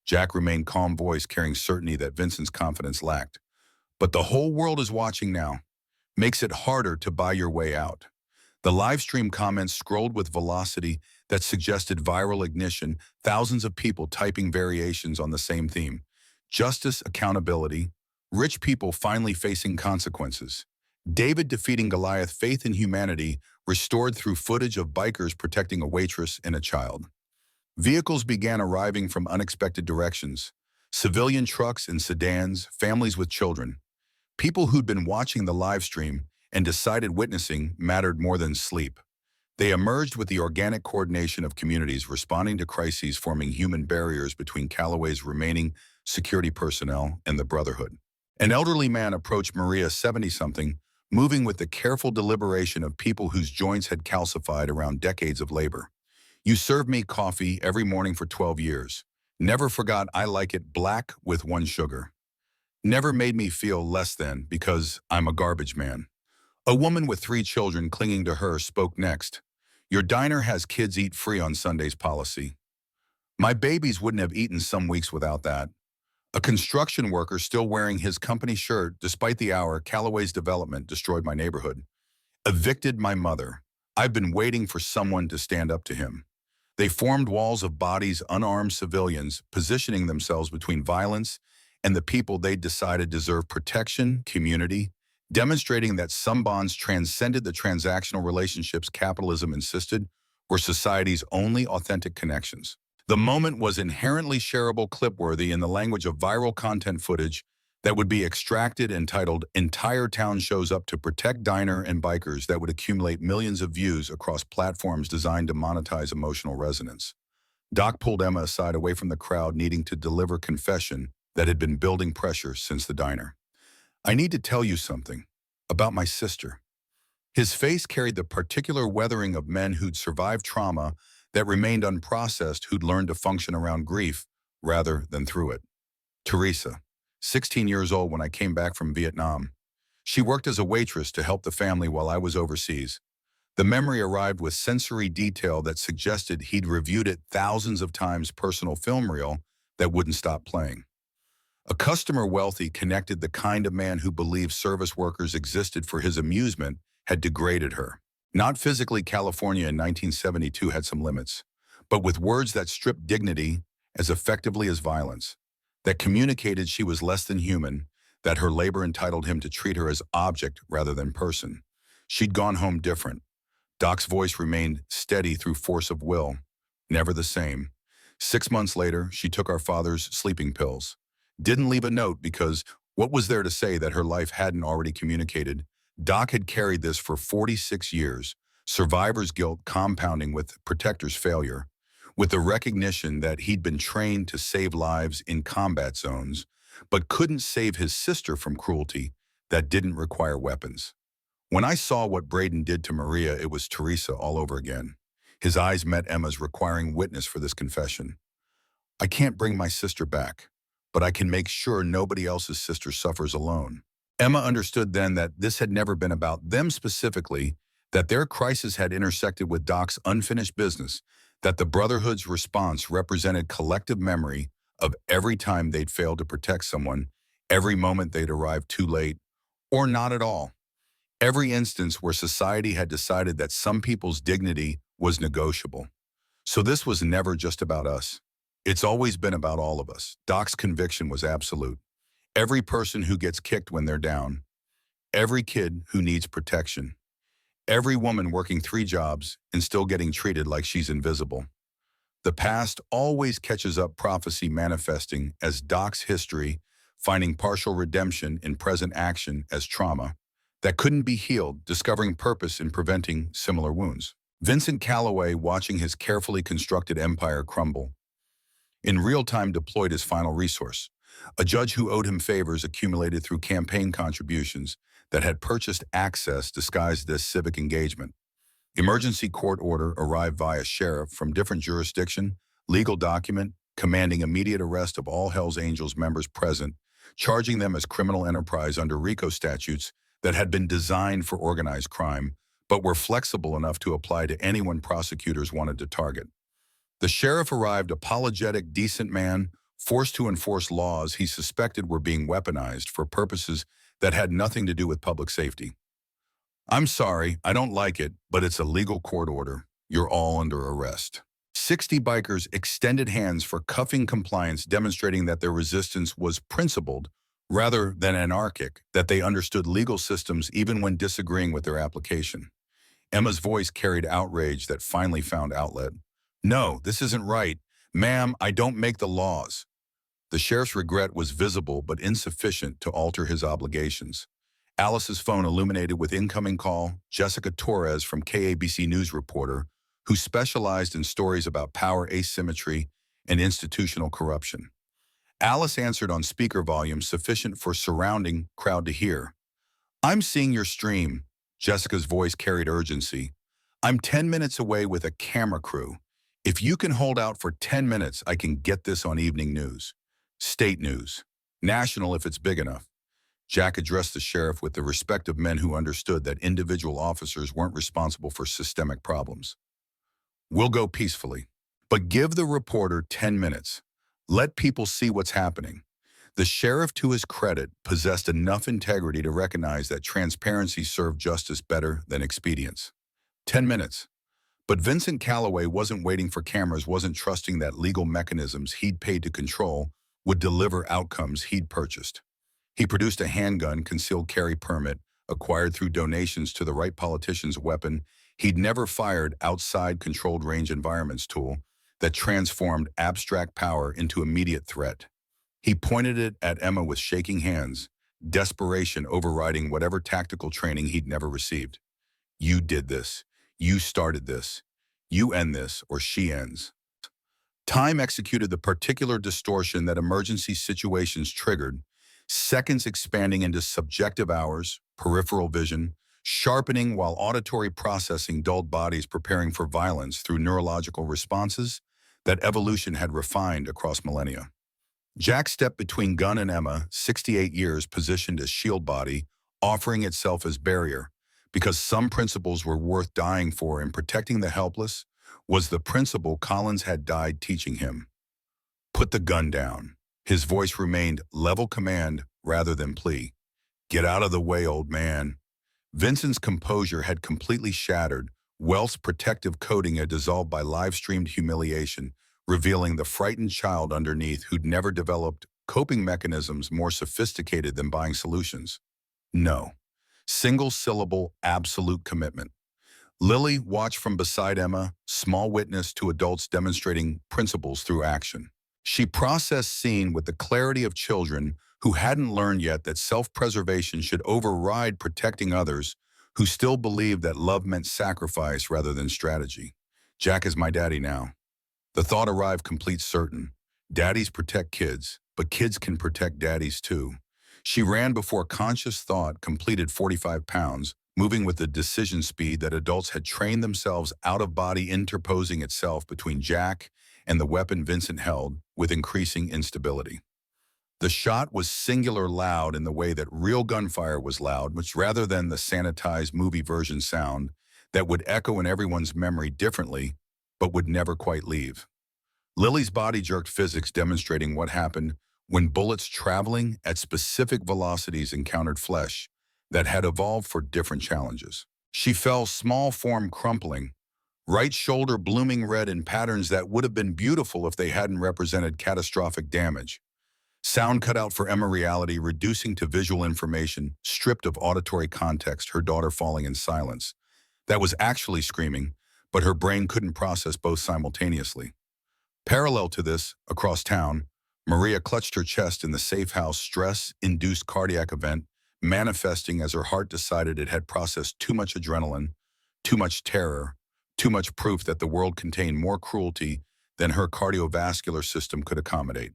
Jack remained calm, voice carrying certainty that Vincent's confidence lacked. But the whole world is watching now. Makes it harder to buy your way out. The live stream comments scrolled with velocity that suggested viral ignition, thousands of people typing variations on the same theme. Justice, accountability, rich people finally facing consequences. David defeating Goliath, faith in humanity restored through footage of bikers protecting a waitress and a child. Vehicles began arriving from unexpected directions. Civilian trucks and sedans, families with children. People who'd been watching the live stream and decided witnessing mattered more than sleep. They emerged with the organic coordination of communities responding to crises, forming human barriers between Calloway's remaining security personnel and the Brotherhood. An elderly man approached Maria, 70-something, moving with the careful deliberation of people whose joints had calcified around decades of labor. You served me coffee every morning for 12 years. Never forgot I like it black with 1 sugar. Never made me feel less than because I'm a garbage man. A woman with 3 children clinging to her spoke next. Your diner has kids eat free on Sundays policy. My babies wouldn't have eaten some weeks without that. A construction worker still wearing his company shirt despite the hour. Calloway's development destroyed my neighborhood. Evicted my mother. I've been waiting for someone to stand up to him. They formed walls of bodies, unarmed civilians, positioning themselves between violence and the people they decided deserve protection, community, demonstrating that some bonds transcended the transactional relationships capitalism insisted were society's only authentic connections. The moment was inherently shareable, clip-worthy in the language of viral content footage that would be extracted, entitled "Entire Town Shows Up to Protect Diner and Bikers," that would accumulate millions of views across platforms designed to monetize emotional resonance. Doc pulled Emma aside, away from the crowd, needing to deliver confession that had been building pressure since the diner. I need to tell you something about my sister. His face carried the particular weathering of men who'd survived trauma that remained unprocessed, who'd learned to function around grief rather than through it. Teresa, 16 years old when I came back from Vietnam. She worked as a waitress to help the family while I was overseas. The memory arrived with sensory detail that suggested he'd reviewed it thousands of times, personal film reel that wouldn't stop playing. A customer wealthy, connected, the kind of man who believed service workers existed for his amusement, had degraded her. Not physically. California in 1972 had some limits, but with words that stripped dignity as effectively as violence, that communicated she was less than human, that her labor entitled him to treat her as object rather than person. She'd gone home different. Doc's voice remained steady through force of will, never the same. 6 months later, she took our father's sleeping pills. Didn't leave a note because what was there to say that her life hadn't already communicated? Doc had carried this for 46 years, survivor's guilt compounding with protector's failure, with the recognition that he'd been trained to save lives in combat zones, but couldn't save his sister from cruelty that didn't require weapons. When I saw what Braden did to Maria, it was Teresa all over again. His eyes met Emma's, requiring witness for this confession. I can't bring my sister back, but I can make sure nobody else's sister suffers alone. Emma understood then that this had never been about them specifically, that their crisis had intersected with Doc's unfinished business, that the Brotherhood's response represented collective memory of every time they'd failed to protect someone, every moment they'd arrived too late, or not at all. Every instance where society had decided that some people's dignity was negotiable. So this was never just about us. It's always been about all of us. Doc's conviction was absolute. Every person who gets kicked when they're down, every kid who needs protection, every woman working 3 jobs and still getting treated like she's invisible. The past always catches up, prophecy manifesting as Doc's history, finding partial redemption in present action as trauma that couldn't be healed, discovering purpose in preventing similar wounds. Vincent Calloway, watching his carefully constructed empire crumble, in real time deployed his final resource, a judge who owed him favors accumulated through campaign contributions that had purchased access disguised as civic engagement. Emergency court order arrived via sheriff from different jurisdiction, legal document commanding immediate arrest of all Hells Angels members present, charging them as criminal enterprise under RICO statutes that had been designed for organized crime, but were flexible enough to apply to anyone prosecutors wanted to target. The sheriff arrived, apologetic, decent man, forced to enforce laws he suspected were being weaponized for purposes that had nothing to do with public safety. I'm sorry, I don't like it, but it's a legal court order. You're all under arrest. 60 bikers extended hands for cuffing compliance, demonstrating that their resistance was principled rather than anarchic, that they understood legal systems even when disagreeing with their application. Emma's voice carried outrage that finally found outlet. No, this isn't right. Ma'am, I don't make the laws. The sheriff's regret was visible but insufficient to alter his obligations. Alice's phone illuminated with incoming call, Jessica Torres from KABC News reporter, who specialized in stories about power asymmetry and institutional corruption. Alice answered on speaker volume sufficient for surrounding crowd to hear. I'm seeing your stream. Jessica's voice carried urgency. I'm 10 minutes away with a camera crew. If you can hold out for 10 minutes, I can get this on evening news. State news. National if it's big enough. Jack addressed the sheriff with the respect of men who understood that individual officers weren't responsible for systemic problems. We'll go peacefully, but give the reporter 10 minutes. Let people see what's happening. The sheriff, to his credit, possessed enough integrity to recognize that transparency served justice better than expedience. 10 minutes. But Vincent Calloway wasn't waiting for cameras, wasn't trusting that legal mechanisms he'd paid to control would deliver outcomes he'd purchased. He produced a handgun concealed carry permit, acquired through donations to the right politician's weapon he'd never fired outside controlled range environments tool that transformed abstract power into immediate threat. He pointed it at Emma with shaking hands, desperation overriding whatever tactical training he'd never received. You did this. You started this. You end this, or she ends. Time executed the particular distortion that emergency situations triggered, seconds expanding into subjective hours, peripheral vision, sharpening while auditory processing dulled bodies preparing for violence through neurological responses that evolution had refined across millennia. Jack stepped between Gunn and Emma, 68 years positioned as shield body, offering itself as barrier, because some principles were worth dying for, and protecting the helpless was the principle Collins had died teaching him. Put the gun down. His voice remained level command rather than plea. Get out of the way, old man. Vincent's composure had completely shattered, wealth's protective coating had dissolved by live-streamed humiliation, revealing the frightened child underneath who'd never developed coping mechanisms more sophisticated than buying solutions. No. Single-syllable, absolute commitment. Lily watched from beside Emma, small witness to adults demonstrating principles through action. She processed scene with the clarity of children who hadn't learned yet that self-preservation should override protecting others, who still believed that love meant sacrifice rather than strategy. Jack is my daddy now. The thought arrived complete certain. Daddies protect kids, but kids can protect daddies too. She ran before conscious thought completed 45 pounds, moving with the decision speed that adults had trained themselves out of body, interposing itself between Jack and the weapon Vincent held with increasing instability. The shot was singular loud in the way that real gunfire was loud, which rather than the sanitized movie version sound that would echo in everyone's memory differently, but would never quite leave. Lily's body jerked physics demonstrating what happened when bullets traveling at specific velocities encountered flesh that had evolved for different challenges. She fell, small form crumpling, right shoulder blooming red in patterns that would have been beautiful if they hadn't represented catastrophic damage. Sound cut out for Emma, reality reducing to visual information, stripped of auditory context, her daughter falling in silence. That was actually screaming, but her brain couldn't process both simultaneously. Parallel to this, across town, Maria clutched her chest in the safe house, stress-induced cardiac event, manifesting as her heart decided it had processed too much adrenaline, too much terror, too much proof that the world contained more cruelty than her cardiovascular system could accommodate.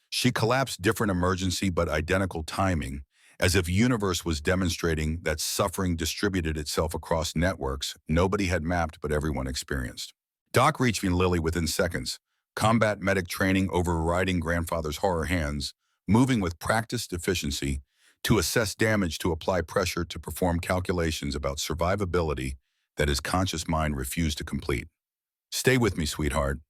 She collapsed, different emergency but identical timing, as if universe was demonstrating that suffering distributed itself across networks nobody had mapped but everyone experienced. Doc reached Lily within seconds, combat medic training overriding grandfather's horror hands, moving with practiced efficiency to assess damage, to apply pressure, to perform calculations about survivability that his conscious mind refused to complete. "Stay with me, sweetheart."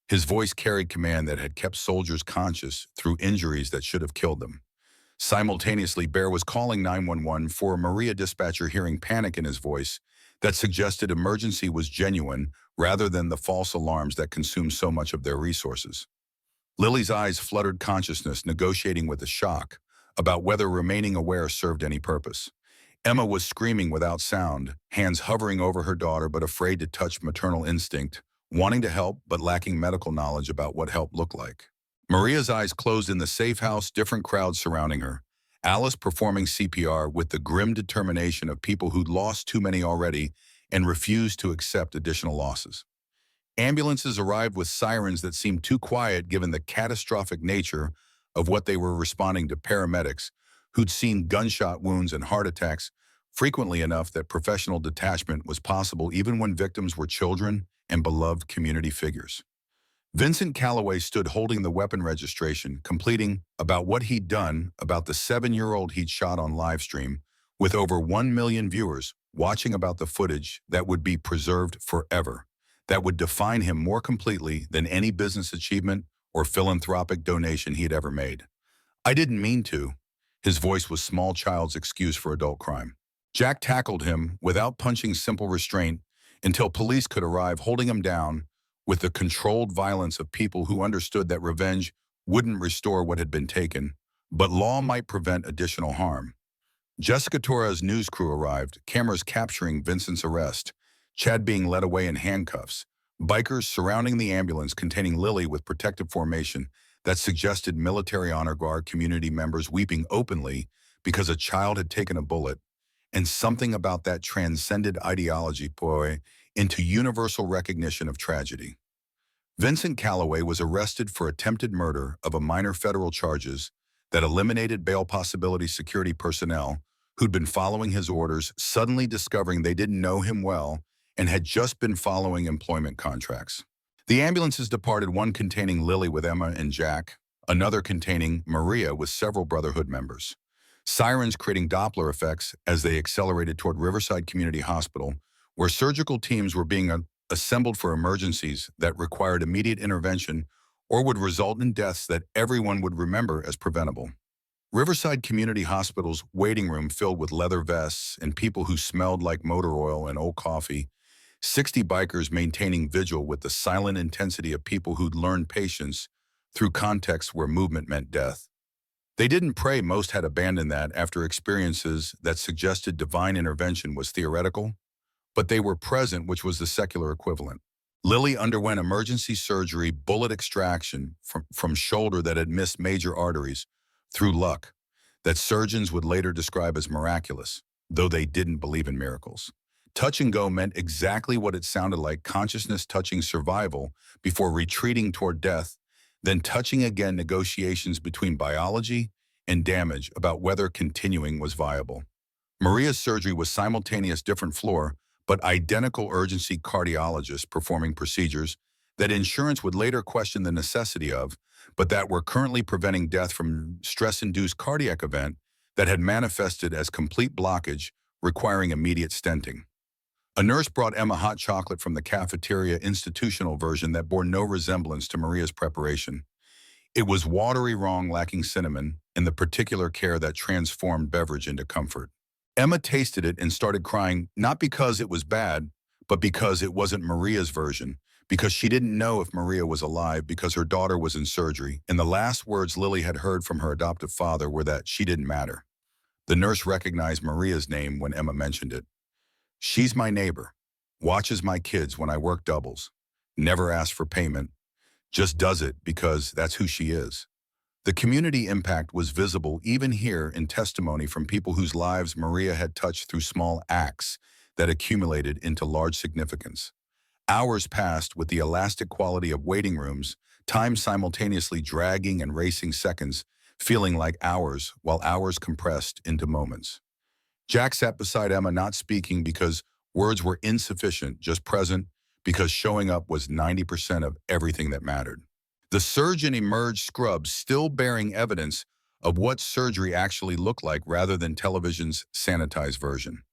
His voice carried command that had kept soldiers conscious through injuries that should have killed them. Simultaneously, Bear was calling 911 for a Maria dispatcher, hearing panic in his voice that suggested emergency was genuine rather than the false alarms that consumed so much of their resources. Lily's eyes fluttered, consciousness negotiating with the shock about whether remaining aware served any purpose. Emma was screaming without sound, hands hovering over her daughter but afraid to touch, maternal instinct, wanting to help but lacking medical knowledge about what help looked like. Maria's eyes closed in the safe house, different crowds surrounding her. Alice performing CPR with the grim determination of people who'd lost too many already and refused to accept additional losses. Ambulances arrived with sirens that seemed too quiet given the catastrophic nature of what they were responding to. Paramedics who'd seen gunshot wounds and heart attacks frequently enough that professional detachment was possible even when victims were children and beloved community figures. Vincent Calloway stood holding the weapon registration, completing about what he'd done about the 7-year-old he'd shot on live stream, with over 1 million viewers watching, about the footage that would be preserved forever, that would define him more completely than any business achievement or philanthropic donation he'd ever made. "I didn't mean to." His voice was small child's excuse for adult crime. Jack tackled him without punching, simple restraint, until police could arrive, holding him down with the controlled violence of people who understood that revenge wouldn't restore what had been taken, but law might prevent additional harm. Jessica Torres' news crew arrived, cameras capturing Vincent's arrest, Chad being led away in handcuffs, bikers surrounding the ambulance containing Lily with protective formation that suggested military honor guard, community members weeping openly because a child had taken a bullet, and something about that transcended ideology into universal recognition of tragedy. Vincent Calloway was arrested for attempted murder of a minor, federal charges that eliminated bail possibility. Security personnel who'd been following his orders suddenly discovering they didn't know him well and had just been following employment contracts. The ambulances departed, one containing Lily with Emma and Jack, another containing Maria with several Brotherhood members. Sirens creating Doppler effects as they accelerated toward Riverside Community Hospital, where surgical teams were being assembled for emergencies that required immediate intervention or would result in deaths that everyone would remember as preventable. Riverside Community Hospital's waiting room filled with leather vests and people who smelled like motor oil and old coffee 60 bikers maintaining vigil with the silent intensity of people who'd learned patience through contexts where movement meant death. They didn't pray, most had abandoned that after experiences that suggested divine intervention was theoretical, but they were present, which was the secular equivalent. Lily underwent emergency surgery, bullet extraction from shoulder that had missed major arteries through luck that surgeons would later describe as miraculous, though they didn't believe in miracles. Touch and go meant exactly what it sounded like, consciousness touching survival before retreating toward death, then touching again, negotiations between biology and damage about whether continuing was viable. Maria's surgery was simultaneous, different floor, but identical urgency, cardiologists performing procedures that insurance would later question the necessity of, but that were currently preventing death from stress-induced cardiac event that had manifested as complete blockage requiring immediate stenting. A nurse brought Emma hot chocolate from the cafeteria, institutional version that bore no resemblance to Maria's preparation. It was watery, wrong, lacking cinnamon, and the particular care that transformed beverage into comfort. Emma tasted it and started crying, not because it was bad, but because it wasn't Maria's version, because she didn't know if Maria was alive, because her daughter was in surgery, and the last words Lily had heard from her adoptive father were that she didn't matter. The nurse recognized Maria's name when Emma mentioned it. She's my neighbor, watches my kids when I work doubles, never asks for payment, just does it because that's who she is. The community impact was visible even here in testimony from people whose lives Maria had touched through small acts that accumulated into large significance. Hours passed with the elastic quality of waiting rooms, time simultaneously dragging and racing seconds, feeling like hours, while hours compressed into moments. Jack sat beside Emma, not speaking because words were insufficient, just present because showing up was 90% of everything that mattered. The surgeon emerged, scrubbed, still bearing evidence of what surgery actually looked like rather than television's sanitized version.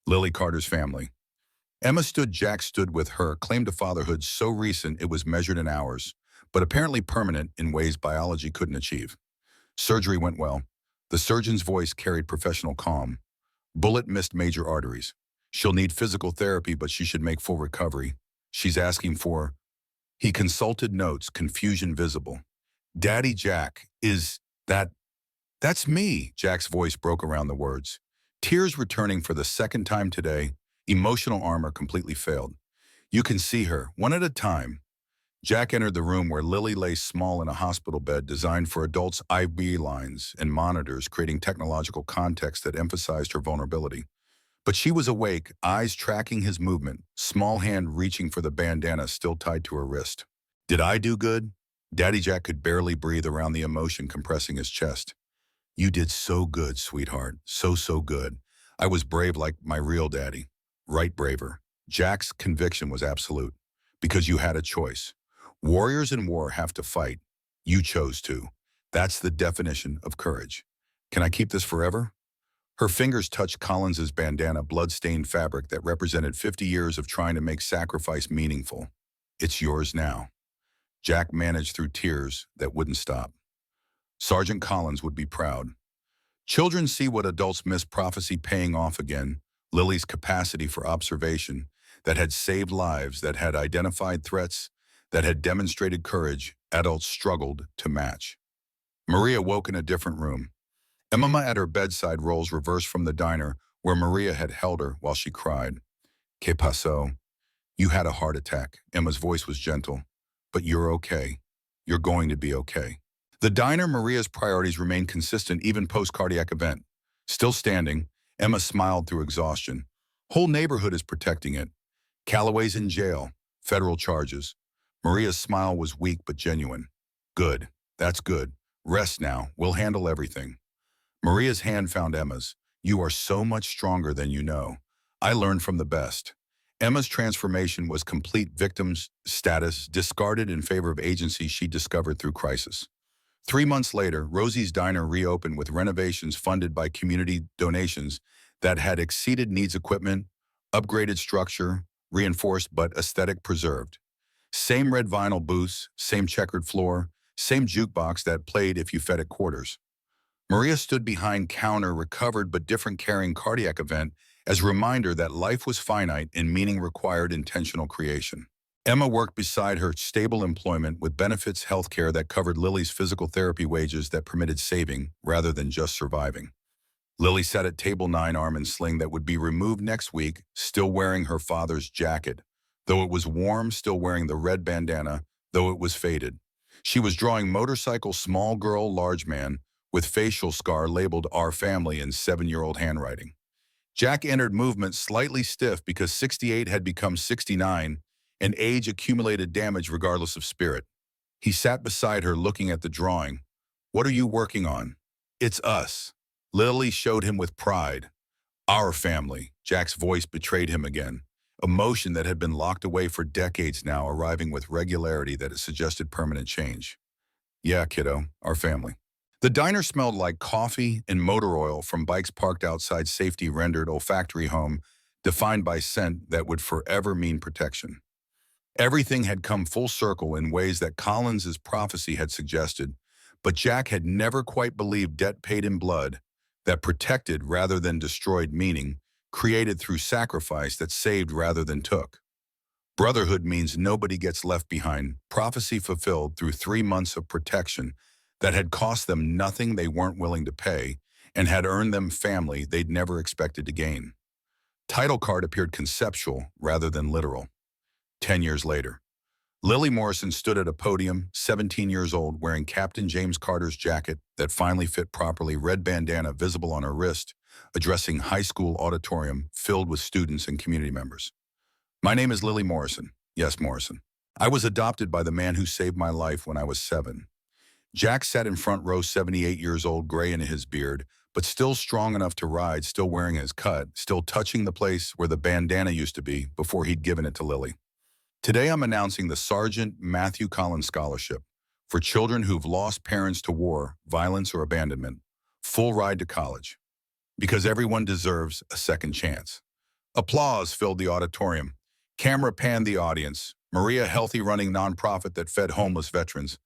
Lily Carter's family. Emma stood, Jack stood with her, claimed a fatherhood so recent it was measured in hours, but apparently permanent in ways biology couldn't achieve. Surgery went well. The surgeon's voice carried professional calm. Bullet missed major arteries. She'll need physical therapy, but she should make full recovery. She's asking for... He consulted notes, confusion visible. Daddy Jack, that's me, Jack's voice broke around the words. Tears returning for the second time today, emotional armor completely failed. You can see her, one at a time. Jack entered the room where Lily lay small in a hospital bed designed for adults, IV lines and monitors creating technological context that emphasized her vulnerability. But she was awake, eyes tracking his movement, small hand reaching for the bandana still tied to her wrist. Did I do good? Daddy Jack could barely breathe around the emotion compressing his chest. You did so good, sweetheart. So good. I was brave like my real daddy. Right, braver. Jack's conviction was absolute. Because you had a choice. Warriors in war have to fight. You chose to. That's the definition of courage. Can I keep this forever? Her fingers touched Collins's bandana, blood-stained fabric that represented 50 years of trying to make sacrifice meaningful. It's yours now. Jack managed through tears that wouldn't stop. Sergeant Collins would be proud. Children see what adults miss, prophecy paying off again, Lily's capacity for observation that had saved lives, that had identified threats, that had demonstrated courage, adults struggled to match. Maria woke in a different room. Emma at her bedside, roles reversed from the diner where Maria had held her while she cried. ¿Qué pasó? You had a heart attack. Emma's voice was gentle. But you're okay. You're going to be okay. The diner, Maria's priorities remained consistent even post-cardiac event. Still standing, Emma smiled through exhaustion. Whole neighborhood is protecting it. Calloway's in jail. Federal charges. Maria's smile was weak but genuine. Good. That's good. Rest now. We'll handle everything. Maria's hand found Emma's. You are so much stronger than you know. I learned from the best. Emma's transformation was complete, victim's status discarded in favor of agency she discovered through crisis. 3 months later, Rosie's Diner reopened with renovations funded by community donations that had exceeded needs, equipment, upgraded structure, reinforced but aesthetic preserved. Same red vinyl booths, same checkered floor, same jukebox that played if you fed at quarters. Maria stood behind counter, recovered but different, carrying cardiac event as a reminder that life was finite and meaning required intentional creation. Emma worked beside her stable employment with benefits healthcare that covered Lily's physical therapy wages that permitted saving rather than just surviving. Lily sat at table 9 arm and sling that would be removed next week, still wearing her father's jacket. Though it was warm, still wearing the red bandana, though it was faded. She was drawing motorcycle small girl, large man, with facial scar labeled Our Family in 7-year-old handwriting. Jack entered movement slightly stiff because 68 had become 69, and age accumulated damage regardless of spirit. He sat beside her looking at the drawing. What are you working on? It's us. Lily showed him with pride. Our family. Jack's voice betrayed him again. Emotion that had been locked away for decades now arriving with regularity that it suggested permanent change. Yeah, kiddo, our family. The diner smelled like coffee and motor oil from bikes parked outside safety-rendered olfactory home, defined by scent that would forever mean protection. Everything had come full circle in ways that Collins's prophecy had suggested, but Jack had never quite believed debt paid in blood, that protected rather than destroyed meaning, created through sacrifice that saved rather than took. Brotherhood means nobody gets left behind, prophecy fulfilled through 3 months of protection that had cost them nothing they weren't willing to pay and had earned them family they'd never expected to gain. Title card appeared conceptual rather than literal. 10 years later, Lily Morrison stood at a podium, 17 years old, wearing Captain James Carter's jacket that finally fit properly, red bandana visible on her wrist, addressing high school auditorium filled with students and community members. My name is Lily Morrison. Yes, Morrison. I was adopted by the man who saved my life when I was 7. Jack sat in front row, 78 years old, gray in his beard, but still strong enough to ride, still wearing his cut, still touching the place where the bandana used to be before he'd given it to Lily. Today I'm announcing the Sergeant Matthew Collins Scholarship for children who've lost parents to war, violence, or abandonment. Full ride to college. Because everyone deserves a second chance. Applause filled the auditorium. Camera panned the audience. Maria, healthy running nonprofit that fed homeless veterans.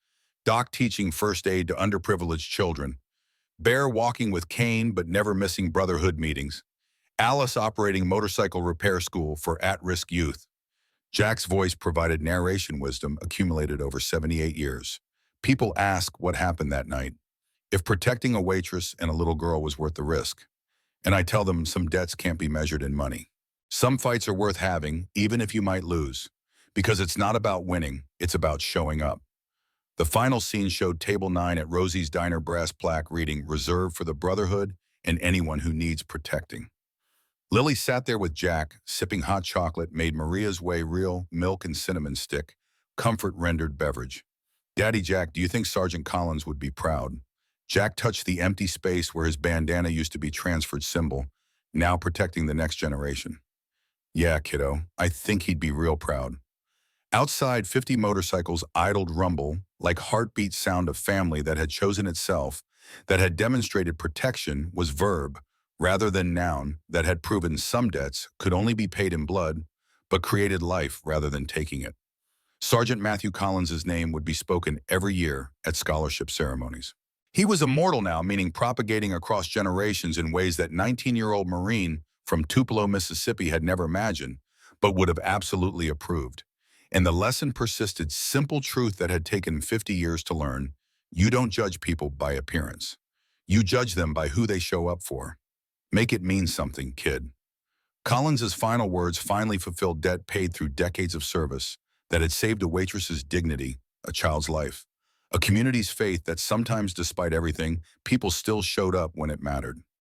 Doc teaching first aid to underprivileged children. Bear walking with cane but never missing brotherhood meetings. Alice operating motorcycle repair school for at-risk youth. Jack's voice provided narration wisdom accumulated over 78 years. People ask what happened that night, if protecting a waitress and a little girl was worth the risk. And I tell them some debts can't be measured in money. Some fights are worth having, even if you might lose, because it's not about winning, it's about showing up. The final scene showed Table 9 at Rosie's Diner, brass plaque reading, "Reserved for the Brotherhood and anyone who needs protecting." Lily sat there with Jack, sipping hot chocolate made Maria's way, real milk and cinnamon stick, comfort-rendered beverage. Daddy Jack, do you think Sergeant Collins would be proud? Jack touched the empty space where his bandana used to be transferred symbol, now protecting the next generation. Yeah, kiddo, I think he'd be real proud. Outside, 50 motorcycles idled rumble, like heartbeat sound of family that had chosen itself, that had demonstrated protection was verb, rather than noun, that had proven some debts could only be paid in blood, but created life rather than taking it. Sergeant Matthew Collins's name would be spoken every year at scholarship ceremonies. He was immortal now, meaning propagating across generations in ways that 19-year-old Marine from Tupelo, Mississippi had never imagined, but would have absolutely approved. And the lesson persisted, simple truth that had taken 50 years to learn: you don't judge people by appearance. You judge them by who they show up for. Make it mean something, kid. Collins's final words finally fulfilled debt paid through decades of service that had saved a waitress's dignity, a child's life, a community's faith that sometimes, despite everything, people still showed up when it mattered.